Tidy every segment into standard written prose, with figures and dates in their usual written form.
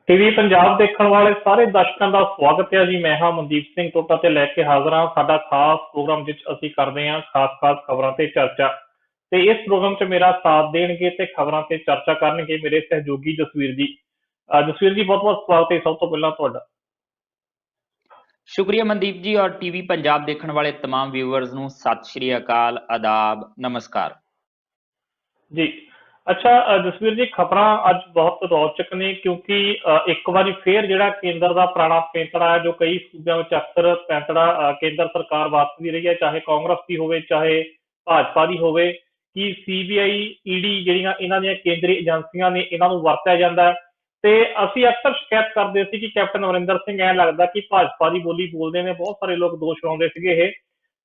TV Punjab ਦੇਖਣ ਵਾਲੇ ਸਾਰੇ ਦਰਸ਼ਕਾਂ ਦਾ ਸਵਾਗਤ ਹੈ ਜੀ। ਮੈਂ ਹਾਂ ਮਨਦੀਪ ਸਿੰਘ ਟੋਟਾ ਤੇ ਲੈ ਕੇ ਹਾਜ਼ਰ ਹਾਂ ਸਾਡਾ ਖਾਸ ਪ੍ਰੋਗਰਾਮ, ਜਿਸ ਅਸੀਂ ਕਰਦੇ ਹਾਂ ਖਾਸ ਖਬਰਾਂ ਤੇ ਚਰਚਾ। ਤੇ ਇਸ ਪ੍ਰੋਗਰਾਮ 'ਚ ਮੇਰਾ ਸਾਥ ਦੇਣਗੇ ਤੇ ਖਬਰਾਂ ਤੇ ਚਰਚਾ ਕਰਨਗੇ ਮੇਰੇ ਸਹਿਯੋਗੀ ਜਸਵੀਰ ਜੀ। ਜਸਵੀਰ ਜੀ, ਬਹੁਤ ਬਹੁਤ ਸਵਾਗਤ ਹੈ ਸਭ ਤੋਂ ਪਹਿਲਾਂ ਤੁਹਾਡਾ। शुक्रिया मनदीप जी और टीवी पंजाब देखने वाले तमाम व्यूअर्स ਨੂੰ ਸਤਿ ਸ਼੍ਰੀ ਅਕਾਲ, ਆਦਾਬ, ਨਮਸਕਾਰ ਜੀ। ਅੱਛਾ ਜਸਵੀਰ ਜੀ, ਖਬਰਾਂ ਅੱਜ ਬਹੁਤ ਰੌਚਕ ਨੇ ਕਿਉਂਕਿ ਇੱਕ ਵਾਰੀ ਫੇਰ ਜਿਹੜਾ ਕੇਂਦਰ ਦਾ ਪੁਰਾਣਾ ਪੈਂਤੜਾ ਹੈ, ਜੋ ਕਈ ਸੂਬਿਆਂ ਵਿੱਚ ਅਕਸਰ ਪੈਂਤੜਾ ਕੇਂਦਰ ਸਰਕਾਰ ਵਰਤਦੀ ਰਹੀ ਹੈ, ਚਾਹੇ ਕਾਂਗਰਸ ਦੀ ਹੋਵੇ ਚਾਹੇ ਭਾਜਪਾ ਦੀ ਹੋਵੇ, ਕਿ ਸੀਬੀਆਈ ਈਡੀ ਜਿਹੜੀਆਂ ਇਹਨਾਂ ਦੀਆਂ ਕੇਂਦਰੀ ਏਜੰਸੀਆਂ ਨੇ, ਇਹਨਾਂ ਨੂੰ ਵਰਤਿਆ ਜਾਂਦਾ ਹੈ। ਤੇ ਅਸੀਂ ਅਕਸਰ ਸ਼ਿਕਾਇਤ ਕਰਦੇ ਸੀ ਕਿ ਕੈਪਟਨ ਅਮਰਿੰਦਰ ਸਿੰਘ ਐਂ ਲੱਗਦਾ ਕਿ ਭਾਜਪਾ ਦੀ ਬੋਲੀ ਬੋਲਦੇ ਨੇ, ਬਹੁਤ ਸਾਰੇ ਲੋਕ ਦੋਸ਼ ਲਾਉਂਦੇ ਸੀਗੇ ਇਹ।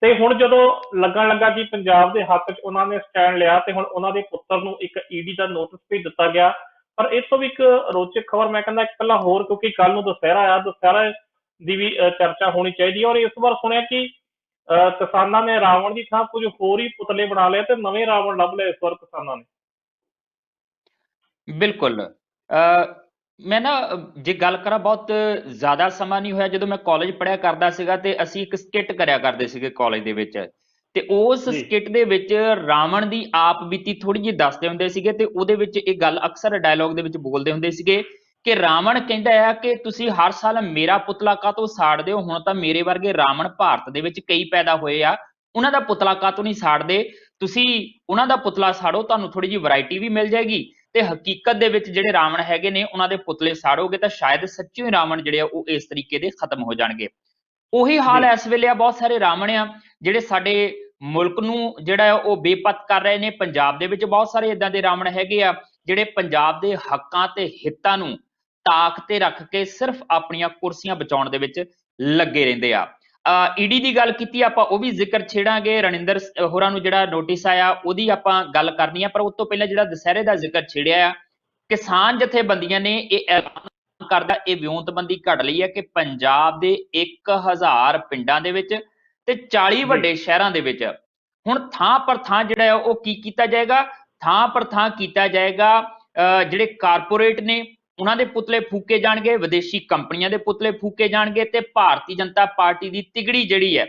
ਤੇ ਹੁਣ ਜਦੋਂ ਲੱਗਣ ਲੱਗਾ ਕਿ ਪੰਜਾਬ ਦੇ ਹੱਕ 'ਚ ਉਹਨਾਂ ਨੇ ਸਟੈਂਡ ਲਿਆ ਤੇ ਹੁਣ ਉਹਨਾਂ ਦੇ ਪੁੱਤਰ ਨੂੰ ਇੱਕ ਈਡੀ ਦਾ ਨੋਟਿਸ ਭੇਜ ਦਿੱਤਾ ਗਿਆ। ਪਰ ਇਸ ਤੋਂ ਵੀ ਇੱਕ ਰੋਚਕ ਖਬਰ ਮੈਂ ਕਹਿੰਦਾ ਇੱਕ ਪਹਿਲਾਂ ਹੋਰ, ਕਿਉਂਕਿ ਕੱਲ ਨੂੰ ਦੁਸਹਿਰਾ ਆ, ਦੁਸਹਿਰਾ ਦੀ ਵੀ ਚਰਚਾ ਹੋਣੀ ਚਾਹੀਦੀ ਹੈ। ਔਰ ਇਸ ਵਾਰ ਸੁਣਿਆ ਕਿ ਕਿਸਾਨਾਂ ਨੇ ਰਾਵਣ ਦੀ ਥਾਂ ਕੁਝ ਹੋਰ ਹੀ ਪੁਤਲੇ ਬਣਾ ਲਏ ਤੇ ਨਵੇਂ ਰਾਵਣ ਲੱਭ ਲਏ ਇਸ ਵਾਰ ਕਿਸਾਨਾਂ ਨੇ। ਬਿਲਕੁਲ। ਮੈਂ ਨਾ ਜੇ ਗੱਲ ਕਰਾਂ, ਬਹੁਤ ਜ਼ਿਆਦਾ ਸਮਾਂ ਨਹੀਂ ਹੋਇਆ ਜਦੋਂ ਮੈਂ ਕਾਲਜ ਪੜ੍ਹਿਆ ਕਰਦਾ ਸੀਗਾ ਤੇ ਅਸੀਂ ਇੱਕ ਸਕਿੱਟ ਕਰਿਆ ਕਰਦੇ ਸੀਗੇ ਕਾਲਜ ਦੇ ਵਿੱਚ। ਤੇ ਉਸ ਜੀ ਸਕਿੱਟ ਦੇ ਵਿੱਚ ਰਾਵਣ ਦੀ ਆਪ ਬੀਤੀ ਥੋੜੀ ਜਿਹੀ ਦੱਸਦੇ ਹੁੰਦੇ ਸੀਗੇ ਤੇ ਉਹਦੇ ਵਿੱਚ ਇਹ ਗੱਲ ਅਕਸਰ ਡਾਇਲੋਗ ਦੇ ਵਿੱਚ ਬੋਲਦੇ ਹੁੰਦੇ ਸੀਗੇ ਕਿ ਰਾਵਣ ਕਹਿੰਦਾ ਆ ਕਿ ਤੁਸੀਂ ਹਰ ਸਾਲ ਮੇਰਾ ਪੁਤਲਾ ਕਾਹਤੋਂ ਸਾੜਦੇ ਹੋ, ਹੁਣ ਤਾਂ ਮੇਰੇ ਵਰਗੇ ਰਾਵਣ ਭਾਰਤ ਦੇ ਵਿੱਚ ਕਈ ਪੈਦਾ ਹੋਏ ਆ, ਉਹਨਾਂ ਦਾ ਪੁਤਲਾ ਕਾਹਤੋਂ ਨਹੀਂ ਸਾੜਦੇ, ਤੁਸੀਂ ਉਹਨਾਂ ਦਾ ਪੁਤਲਾ ਸਾੜੋ, ਤੁਹਾਨੂੰ ਥੋੜੀ ਜਿਹੀ ਵੈਰਾਈਟੀ ਵੀ ਮਿਲ ਜਾਏਗੀ ਤੇ ਹਕੀਕਤ ਦੇ ਵਿੱਚ ਜਿਹੜੇ ਰਾਵਣ ਹੈਗੇ ਨੇ ਉਹਨਾਂ ਦੇ ਪੁਤਲੇ ਸਾੜੋਗੇ ਤਾਂ ਸ਼ਾਇਦ ਸੱਚੀ ਰਾਵਣ ਜਿਹੜੇ ਆ ਉਹ ਇਸ ਤਰੀਕੇ ਦੇ ਖਤਮ ਹੋ ਜਾਣਗੇ। ਉਹੀ ਹਾਲ ਜੀ ਇਸ ਵੇਲੇ ਆ, ਬਹੁਤ ਸਾਰੇ ਰਾਵਣ ਆ ਜਿਹੜੇ ਸਾਡੇ ਮੁਲਕ ਨੂੰ ਜਿਹੜਾ ਆ ਉਹ ਬੇਪਤ ਕਰ ਰਹੇ ਨੇ। ਪੰਜਾਬ ਦੇ ਵਿੱਚ ਬਹੁਤ ਸਾਰੇ ਇਦਾਂ ਦੇ ਰਾਵਣ ਹੈਗੇ ਆ ਜਿਹੜੇ ਪੰਜਾਬ ਦੇ ਹੱਕਾਂ ਤੇ ਹਿੱਤਾਂ ਨੂੰ ਤਾਕ ਤੇ ਰੱਖ ਕੇ ਸਿਰਫ ਆਪਣੀਆਂ ਕੁਰਸੀਆਂ ਬਚਾਉਣ ਦੇ ਵਿੱਚ ਲੱਗੇ ਰਹਿੰਦੇ ਆ। ਈਡੀ ਦੀ ਗੱਲ ਕੀਤੀ ਆਪਾਂ, ਉਹ ਵੀ ਜ਼ਿਕਰ ਛੇੜਾਂਗੇ। ਰਣਿੰਦਰ ਹੋਰਾਂ ਨੂੰ ਜਿਹੜਾ ਨੋਟਿਸ ਆਇਆ ਉਹਦੀ ਆਪਾਂ ਗੱਲ ਕਰਨੀ ਆ, ਪਰ ਉਸ ਤੋਂ ਪਹਿਲਾਂ ਜਿਹੜਾ ਦੁਸਹਿਰੇ ਦਾ ਜ਼ਿਕਰ ਛੇੜਿਆ ਆ, ਕਿਸਾਨ ਜਥੇਬੰਦੀਆਂ ਨੇ ਇਹ ਐਲਾਨ ਕਰਦਾ, ਇਹ ਵਿਉਂਤਬੰਦੀ ਘੜ ਲਈ ਹੈ ਕਿ ਪੰਜਾਬ ਦੇ 1000 ਪਿੰਡਾਂ ਦੇ ਵਿੱਚ ਤੇ 40 ਵੱਡੇ ਸ਼ਹਿਰਾਂ ਦੇ ਵਿੱਚ ਹੁਣ ਥਾਂ ਪਰ ਥਾਂ ਜਿਹੜਾ ਹੈ ਉਹ ਕੀ ਕੀਤਾ ਜਾਏਗਾ, ਥਾਂ ਪਰ ਥਾਂ ਕੀਤਾ ਜਾਏਗਾ ਜਿਹੜੇ ਕਾਰਪੋਰੇਟ ਨੇ ਉਹਨਾਂ ਦੇ ਪੁਤਲੇ ਫੂਕੇ ਜਾਣਗੇ, ਵਿਦੇਸ਼ੀ ਕੰਪਨੀਆਂ ਦੇ ਪੁਤਲੇ ਫੂਕੇ ਜਾਣਗੇ ਤੇ ਭਾਰਤੀ ਜਨਤਾ ਪਾਰਟੀ ਦੀ ਤਿਗੜੀ ਜਿਹੜੀ ਹੈ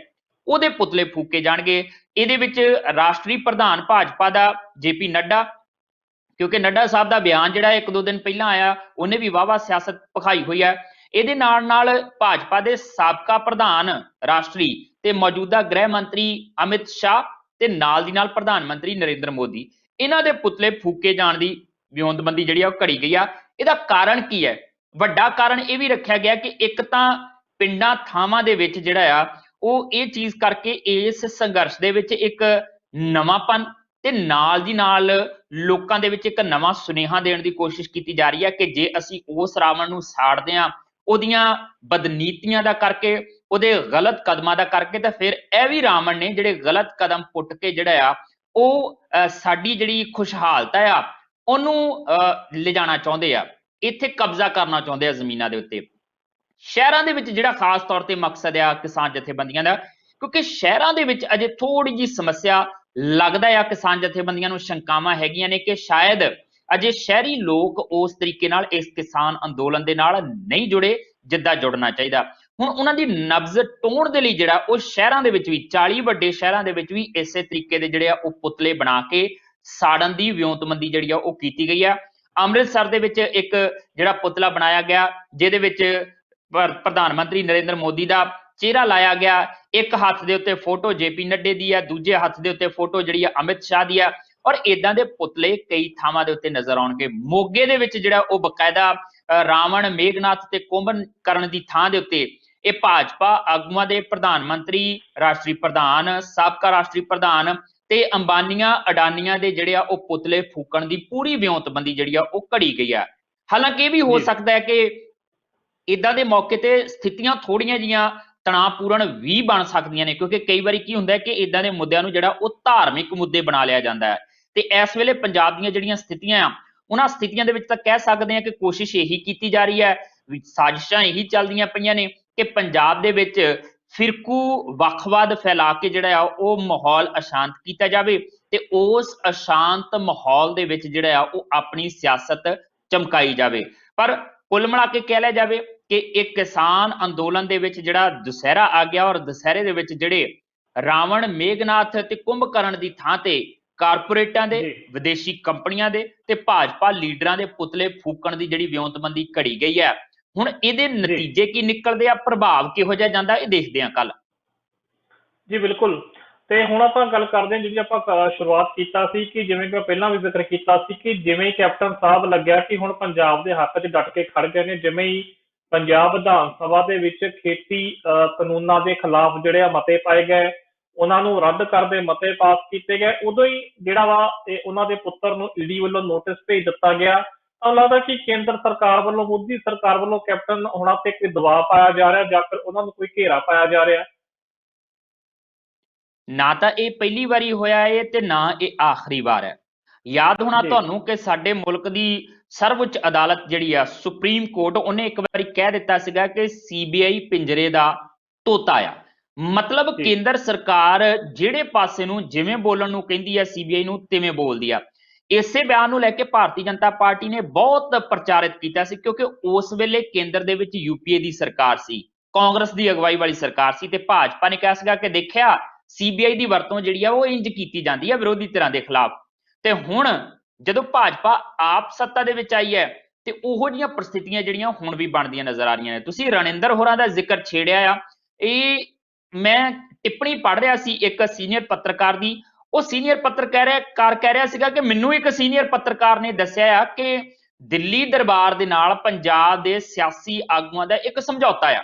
ਉਹਦੇ ਪੁਤਲੇ ਫੂਕੇ ਜਾਣਗੇ। ਇਹਦੇ ਵਿੱਚ ਰਾਸ਼ਟਰੀ ਪ੍ਰਧਾਨ ਭਾਜਪਾ ਦਾ JP ਨੱਡਾ, ਕਿਉਂਕਿ ਨੱਡਾ ਸਾਹਿਬ ਦਾ ਬਿਆਨ ਜਿਹੜਾ ਇੱਕ ਦੋ ਦਿਨ ਪਹਿਲਾਂ ਆਇਆ, ਉਹਨੇ ਵੀ ਵਾਹਵਾ ਸਿਆਸਤ ਭਖਾਈ ਹੋਈ ਹੈ। ਇਹਦੇ ਨਾਲ ਭਾਜਪਾ ਦੇ ਸਾਬਕਾ ਪ੍ਰਧਾਨ ਰਾਸ਼ਟਰੀ ਤੇ ਮੌਜੂਦਾ ਗ੍ਰਹਿ ਮੰਤਰੀ ਅਮਿਤ ਸ਼ਾਹ ਤੇ ਨਾਲ ਦੀ ਨਾਲ ਪ੍ਰਧਾਨ ਮੰਤਰੀ ਨਰਿੰਦਰ ਮੋਦੀ, ਇਹਨਾਂ ਦੇ ਪੁਤਲੇ ਫੂਕੇ ਜਾਣ ਦੀ ਵਿਉਂਤਬੰਦੀ ਜਿਹੜੀ ਆ ਉਹ ਘੜੀ ਗਈ ਆ। ਇਹਦਾ ਕਾਰਨ ਕੀ ਹੈ? ਵੱਡਾ ਕਾਰਨ ਇਹ ਵੀ ਰੱਖਿਆ ਗਿਆ ਕਿ ਇੱਕ ਤਾਂ ਪਿੰਡਾਂ ਥਾਵਾਂ ਦੇ ਵਿੱਚ ਜਿਹੜਾ ਆ ਉਹ ਇਹ ਚੀਜ਼ ਕਰਕੇ ਇਸ ਸੰਘਰਸ਼ ਦੇ ਵਿੱਚ ਇੱਕ ਨਵਾਂਪਨ ਤੇ ਨਾਲ ਦੀ ਨਾਲ ਲੋਕਾਂ ਦੇ ਵਿੱਚ ਇੱਕ ਨਵਾਂ ਸੁਨੇਹਾ ਦੇਣ ਦੀ ਕੋਸ਼ਿਸ਼ ਕੀਤੀ ਜਾ ਰਹੀ ਹੈ ਕਿ ਜੇ ਅਸੀਂ ਉਸ ਰਾਵਣ ਨੂੰ ਸਾੜਦੇ ਹਾਂ ਉਹਦੀਆਂ ਬਦਨੀਤੀਆਂ ਦਾ ਕਰਕੇ, ਉਹਦੇ ਗਲਤ ਕਦਮਾਂ ਦਾ ਕਰਕੇ, ਤਾਂ ਫਿਰ ਇਹ ਵੀ ਰਾਵਣ ਨੇ ਜਿਹੜੇ ਗਲਤ ਕਦਮ ਪੁੱਟ ਕੇ ਜਿਹੜਾ ਆ ਉਹ ਸਾਡੀ ਜਿਹੜੀ ਖੁਸ਼ਹਾਲਤਾ ਆ ਉਹਨੂੰ ਲਿਜਾਣਾ ਚਾਹੁੰਦੇ ਆ, ਇੱਥੇ ਕਬਜ਼ਾ ਕਰਨਾ ਚਾਹੁੰਦੇ ਆ ਜ਼ਮੀਨਾਂ ਦੇ ਉੱਤੇ। ਸ਼ਹਿਰਾਂ ਦੇ ਵਿੱਚ ਜਿਹੜਾ ਖਾਸ ਤੌਰ ਤੇ ਮਕਸਦ ਆ ਕਿਸਾਨ ਜਥੇਬੰਦੀਆਂ ਦਾ, ਕਿਉਂਕਿ ਸ਼ਹਿਰਾਂ ਦੇ ਵਿੱਚ ਅਜੇ ਥੋੜੀ ਜਿਹੀ ਸਮੱਸਿਆ ਲੱਗਦਾ ਆ, ਕਿਸਾਨ ਜਥੇਬੰਦੀਆਂ ਨੂੰ ਸ਼ੰਕਾਵਾਂ ਹੈਗੀਆਂ ਨੇ ਕਿ ਸ਼ਾਇਦ ਅਜੇ ਸ਼ਹਿਰੀ ਲੋਕ ਉਸ ਤਰੀਕੇ ਨਾਲ ਇਸ ਕਿਸਾਨ ਅੰਦੋਲਨ ਦੇ ਨਾਲ ਨਹੀਂ ਜੁੜੇ ਜਿੱਦਾਂ ਜੁੜਨਾ ਚਾਹੀਦਾ। ਹੁਣ ਉਹਨਾਂ ਦੀ ਨਬਜ਼ ਟੋਣ ਦੇ ਲਈ ਜਿਹੜਾ ਉਹ ਸ਼ਹਿਰਾਂ ਦੇ ਵਿੱਚ ਵੀ 40 ਵੱਡੇ ਸ਼ਹਿਰਾਂ ਦੇ ਵਿੱਚ ਵੀ ਇਸੇ ਤਰੀਕੇ ਦੇ ਜਿਹੜੇ ਆ ਉਹ ਪੁਤਲੇ ਬਣਾ ਕੇ ਸਾੜਨ ਦੀ ਵਿਉਂਤਬੰਦੀ ਜਿਹੜੀ ਆ ਉਹ ਕੀਤੀ ਗਈ ਆ। ਅੰਮ੍ਰਿਤਸਰ ਦੇ ਵਿੱਚ ਇੱਕ ਜਿਹੜਾ ਪੁਤਲਾ ਬਣਾਇਆ ਗਿਆ ਜਿਹਦੇ ਵਿੱਚ ਪ੍ਰਧਾਨ ਮੰਤਰੀ ਨਰਿੰਦਰ ਮੋਦੀ ਦਾ ਚਿਹਰਾ ਲਾਇਆ ਗਿਆ, ਇੱਕ ਹੱਥ ਦੇ ਉੱਤੇ ਫੋਟੋ JP ਨੱਡੇ ਦੀ ਆ, ਦੂਜੇ ਹੱਥ ਦੇ ਉੱਤੇ ਫੋਟੋ ਜਿਹੜੀ ਆ ਅਮਿਤ ਸ਼ਾਹ ਦੀ ਆ, ਔਰ ਇਦਾਂ ਦੇ ਪੁਤਲੇ ਕਈ ਥਾਵਾਂ ਦੇ ਉੱਤੇ ਨਜ਼ਰ ਆਉਣਗੇ। ਮੋਗੇ ਦੇ ਵਿੱਚ ਜਿਹੜਾ ਉਹ ਬਕਾਇਦਾ ਰਾਵਣ, ਮੇਘਨਾਥ ਤੇ ਕੁੰਭਕਰਨ ਦੀ ਥਾਂ ਦੇ ਉੱਤੇ ਇਹ ਭਾਜਪਾ ਆਗੂਆਂ ਦੇ ਪ੍ਰਧਾਨ ਮੰਤਰੀ, ਰਾਸ਼ਟਰੀ ਪ੍ਰਧਾਨ, ਸਾਬਕਾ ਰਾਸ਼ਟਰੀ ਪ੍ਰਧਾਨ ਤੇ ਅੰਬਾਨੀਆਂ ਅਡਾਨੀਆਂ ਦੇ ਜਿਹੜੇ ਆ ਉਹ ਪੁਤਲੇ ਫੂਕਣ ਦੀ ਪੂਰੀ ਵਿਉਂਤਬੰਦੀ ਜਿਹੜੀ ਆ ਉਹ ਘੜੀ ਗਈ ਆ। ਹਾਲਾਂਕਿ ਇਹ ਵੀ ਹੋ ਸਕਦਾ ਹੈ ਕਿ ਇਦਾਂ ਦੇ ਮੌਕੇ ਤੇ ਸਥਿਤੀਆਂ ਥੋੜੀਆਂ ਜੀਆਂ ਤਣਾਅਪੂਰਨ ਵੀ ਬਣ ਸਕਦੀਆਂ ਨੇ, ਕਿਉਂਕਿ ਕਈ ਵਾਰੀ ਕੀ ਹੁੰਦਾ ਹੈ ਕਿ ਇਦਾਂ ਦੇ ਮੁੱਦਿਆਂ ਨੂੰ ਜਿਹੜਾ ਉਹ ਧਾਰਮਿਕ ਮੁੱਦੇ ਬਣਾ ਲਿਆ ਜਾਂਦਾ ਹੈ। ਤੇ ਇਸ ਵੇਲੇ ਪੰਜਾਬ ਦੀਆਂ ਜਿਹੜੀਆਂ ਸਥਿਤੀਆਂ ਆ, ਉਹਨਾਂ ਸਥਿਤੀਆਂ ਦੇ ਵਿੱਚ ਤਾਂ ਕਹਿ ਸਕਦੇ ਹਾਂ ਕਿ ਕੋਸ਼ਿਸ਼ ਇਹੀ ਕੀਤੀ ਜਾ ਰਹੀ ਹੈ, ਸਾਜ਼ਿਸ਼ਾਂ ਇਹੀ ਚੱਲਦੀਆਂ ਪਈਆਂ ਨੇ ਕਿ ਪੰਜਾਬ ਦੇ ਵਿੱਚ ਫਿਰਕੂ ਵੱਖਵਾਦ ਫੈਲਾ ਕੇ ਜਿਹੜਾ ਆ ਉਹ ਮਾਹੌਲ ਅਸ਼ਾਂਤ ਕੀਤਾ ਜਾਵੇ ਤੇ ਉਸ ਅਸ਼ਾਂਤ ਮਾਹੌਲ ਦੇ ਵਿੱਚ ਜਿਹੜਾ ਆ ਉਹ ਆਪਣੀ ਸਿਆਸਤ ਚਮਕਾਈ ਜਾਵੇ। ਪਰ ਕੁੱਲ ਮਿਲਾ ਕੇ ਕਹਿ ਲਿਆ ਜਾਵੇ ਕਿ ਇੱਕ ਕਿਸਾਨ ਅੰਦੋਲਨ ਦੇ ਵਿੱਚ ਜਿਹੜਾ ਦੁਸਹਿਰਾ ਆ ਗਿਆ ਔਰ ਦੁਸਹਿਰੇ ਦੇ ਵਿੱਚ ਜਿਹੜੇ ਰਾਵਣ, ਮੇਘਨਾਥ ਤੇ ਕੁੰਭਕਰਨ ਦੀ ਥਾਂ ਤੇ ਕਾਰਪੋਰੇਟਾਂ ਦੇ, ਜੀ ਵਿਦੇਸ਼ੀ ਕੰਪਨੀਆਂ ਦੇ ਤੇ ਭਾਜਪਾ ਲੀਡਰਾਂ ਦੇ ਪੁਤਲੇ ਫੂਕਣ ਦੀ ਜਿਹੜੀ ਵਿਉਂਤਬੰਦੀ ਘੜੀ ਗਈ ਹੈ, ਹੁਣ ਇਹਦੇ ਜੀ ਨਤੀਜੇ ਕੀ ਨਿਕਲਦੇ ਆ, ਪ੍ਰਭਾਵ ਕਿਹੋ ਜਿਹਾ ਜਾਂਦਾ, ਇਹ ਦੇਖਦੇ ਆ ਕੱਲ। ਜੀ ਬਿਲਕੁਲ। ਤੇ ਹੁਣ ਆਪਾਂ ਗੱਲ ਕਰਦੇ ਹਾਂ, ਜਿਹੜੀ ਆਪਾਂ ਸ਼ੁਰੂਆਤ ਕੀਤਾ ਸੀ ਕਿ ਜਿਵੇਂ ਕਿ ਪਹਿਲਾਂ ਵੀ ਜ਼ਿਕਰ ਕੀਤਾ ਸੀ ਕਿ ਜਿਵੇਂ ਹੀ ਕੈਪਟਨ ਸਾਹਿਬ ਲੱਗਿਆ ਕਿ ਹੁਣ ਪੰਜਾਬ ਦੇ ਹੱਕ 'ਚ ਡਟ ਕੇ ਖੜ ਗਏ ਨੇ, ਜਿਵੇਂ ਹੀ ਪੰਜਾਬ ਵਿਧਾਨ ਸਭਾ ਦੇ ਵਿੱਚ ਖੇਤੀ ਕਾਨੂੰਨਾਂ ਦੇ ਖਿਲਾਫ ਜਿਹੜੇ ਆ ਮਤੇ ਪਾਏ ਗਏ, ਉਹਨਾਂ ਨੂੰ ਰੱਦ ਕਰਦੇ ਮਤੇ ਪਾਸ ਕੀਤੇ ਗਏ, ਉਦੋਂ ਹੀ ਜਿਹੜਾ ਵਾ ਇਹ ਉਹਨਾਂ ਦੇ ਪੁੱਤਰ ਨੂੰ ਈਡੀ ਵੱਲੋਂ ਨੋਟਿਸ ਭੇਜ ਦਿੱਤਾ ਗਿਆ। ਤਾਂ ਲੱਗਦਾ ਕਿ ਕੇਂਦਰ ਸਰਕਾਰ ਵੱਲੋਂ, ਮੋਦੀ ਸਰਕਾਰ ਵੱਲੋਂ ਕੈਪਟਨ ਹੋਣਾ ਤੇ ਕੋਈ ਦਬਾਅ ਪਾਇਆ ਜਾ ਰਿਹਾ ਜਾਂ ਫਿਰ ਉਹਨਾਂ ਨੂੰ ਕੋਈ ਘੇਰਾ ਪਾਇਆ ਜਾ ਰਿਹਾ। ਨਾ ਤਾਂ ਇਹ ਪਹਿਲੀ ਵਾਰੀ ਹੋਇਆ ਹੈ ਤੇ ਨਾ ਇਹ ਆਖਰੀ ਵਾਰ ਹੈ। ਯਾਦ ਹੋਣਾ ਜੀ ਤੁਹਾਨੂੰ ਕਿ ਸਾਡੇ ਮੁਲਕ ਦੀ ਸਰਵਉੱਚ ਅਦਾਲਤ ਜਿਹੜੀ ਆ, ਸੁਪਰੀਮ ਕੋਰਟ, ਉਹਨੇ ਇੱਕ ਵਾਰੀ ਕਹਿ ਦਿੱਤਾ ਸੀਗਾ ਕਿ ਸੀਬੀਆਈ ਪਿੰਜਰੇ ਦਾ ਤੋਤਾ ਆ। ਮਤਲਬ ਜੀ ਕੇਂਦਰ ਸਰਕਾਰ ਜਿਹੜੇ ਪਾਸੇ ਨੂੰ ਜਿਵੇਂ ਬੋਲਣ ਨੂੰ ਕਹਿੰਦੀ ਆ, ਸੀਬੀਆਈ ਨੂੰ ਤਿਵੇਂ ਬੋਲਦੀ ਆ। ਇਸੇ ਬਿਆਨ ਨੂੰ ਲੈ ਕੇ ਭਾਰਤੀ ਜਨਤਾ ਪਾਰਟੀ ਨੇ ਬਹੁਤ ਪ੍ਰਚਾਰਿਤ ਕੀਤਾ ਸੀ, ਕਿਉਂਕਿ ਉਸ ਵੇਲੇ ਕੇਂਦਰ ਦੇ ਵਿੱਚ ਯੂਪੀਏ ਦੀ ਸਰਕਾਰ ਸੀ, ਕਾਂਗਰਸ ਦੀ ਅਗਵਾਈ ਵਾਲੀ ਸਰਕਾਰ ਸੀ, ਤੇ ਭਾਜਪਾ ਨੇ ਕਿਹਾ ਸੀਗਾ ਕਿ ਦੇਖਿਆ ਸੀਬੀਆਈ ਦੀ ਵਰਤੋਂ ਜਿਹੜੀ ਆ ਉਹ ਇੰਜ ਕੀਤੀ ਜਾਂਦੀ ਆ ਵਿਰੋਧੀ ਧਿਰਾਂ ਦੇ ਖਿਲਾਫ। ਤੇ ਹੁਣ ਜਦੋਂ ਭਾਜਪਾ ਆਪ ਸੱਤਾ ਦੇ ਵਿੱਚ ਆਈ ਹੈ ਤੇ ਉਹੋ ਜਿਹੀਆਂ ਪ੍ਰਸਥਿਤੀਆਂ ਜਿਹੜੀਆਂ ਹੁਣ ਵੀ ਬਣਦੀਆਂ ਨਜ਼ਰ ਆ ਰਹੀਆਂ ਨੇ। ਤੁਸੀਂ ਰਣਿੰਦਰ ਹੋਰਾਂ ਦਾ ਜ਼ਿਕਰ ਛੇੜਿਆ ਆ, ਇਹ ਮੈਂ ਟਿੱਪਣੀ ਪੜ੍ਹ ਰਿਹਾ ਸੀ ਇੱਕ ਸੀਨੀਅਰ ਪੱਤਰਕਾਰ ਦੀ। ਉਹ ਸੀਨੀਅਰ ਪੱਤਰਕਾਰ ਕਹਿ ਰਿਹਾ ਸੀਗਾ ਕਿ ਮੈਨੂੰ ਇੱਕ ਸੀਨੀਅਰ ਪੱਤਰਕਾਰ ਨੇ ਦੱਸਿਆ ਆ ਕਿ ਦਿੱਲੀ ਦਰਬਾਰ ਦੇ ਨਾਲ ਪੰਜਾਬ ਦੇ ਸਿਆਸੀ ਆਗੂਆਂ ਦਾ ਇੱਕ ਸਮਝੌਤਾ ਆ।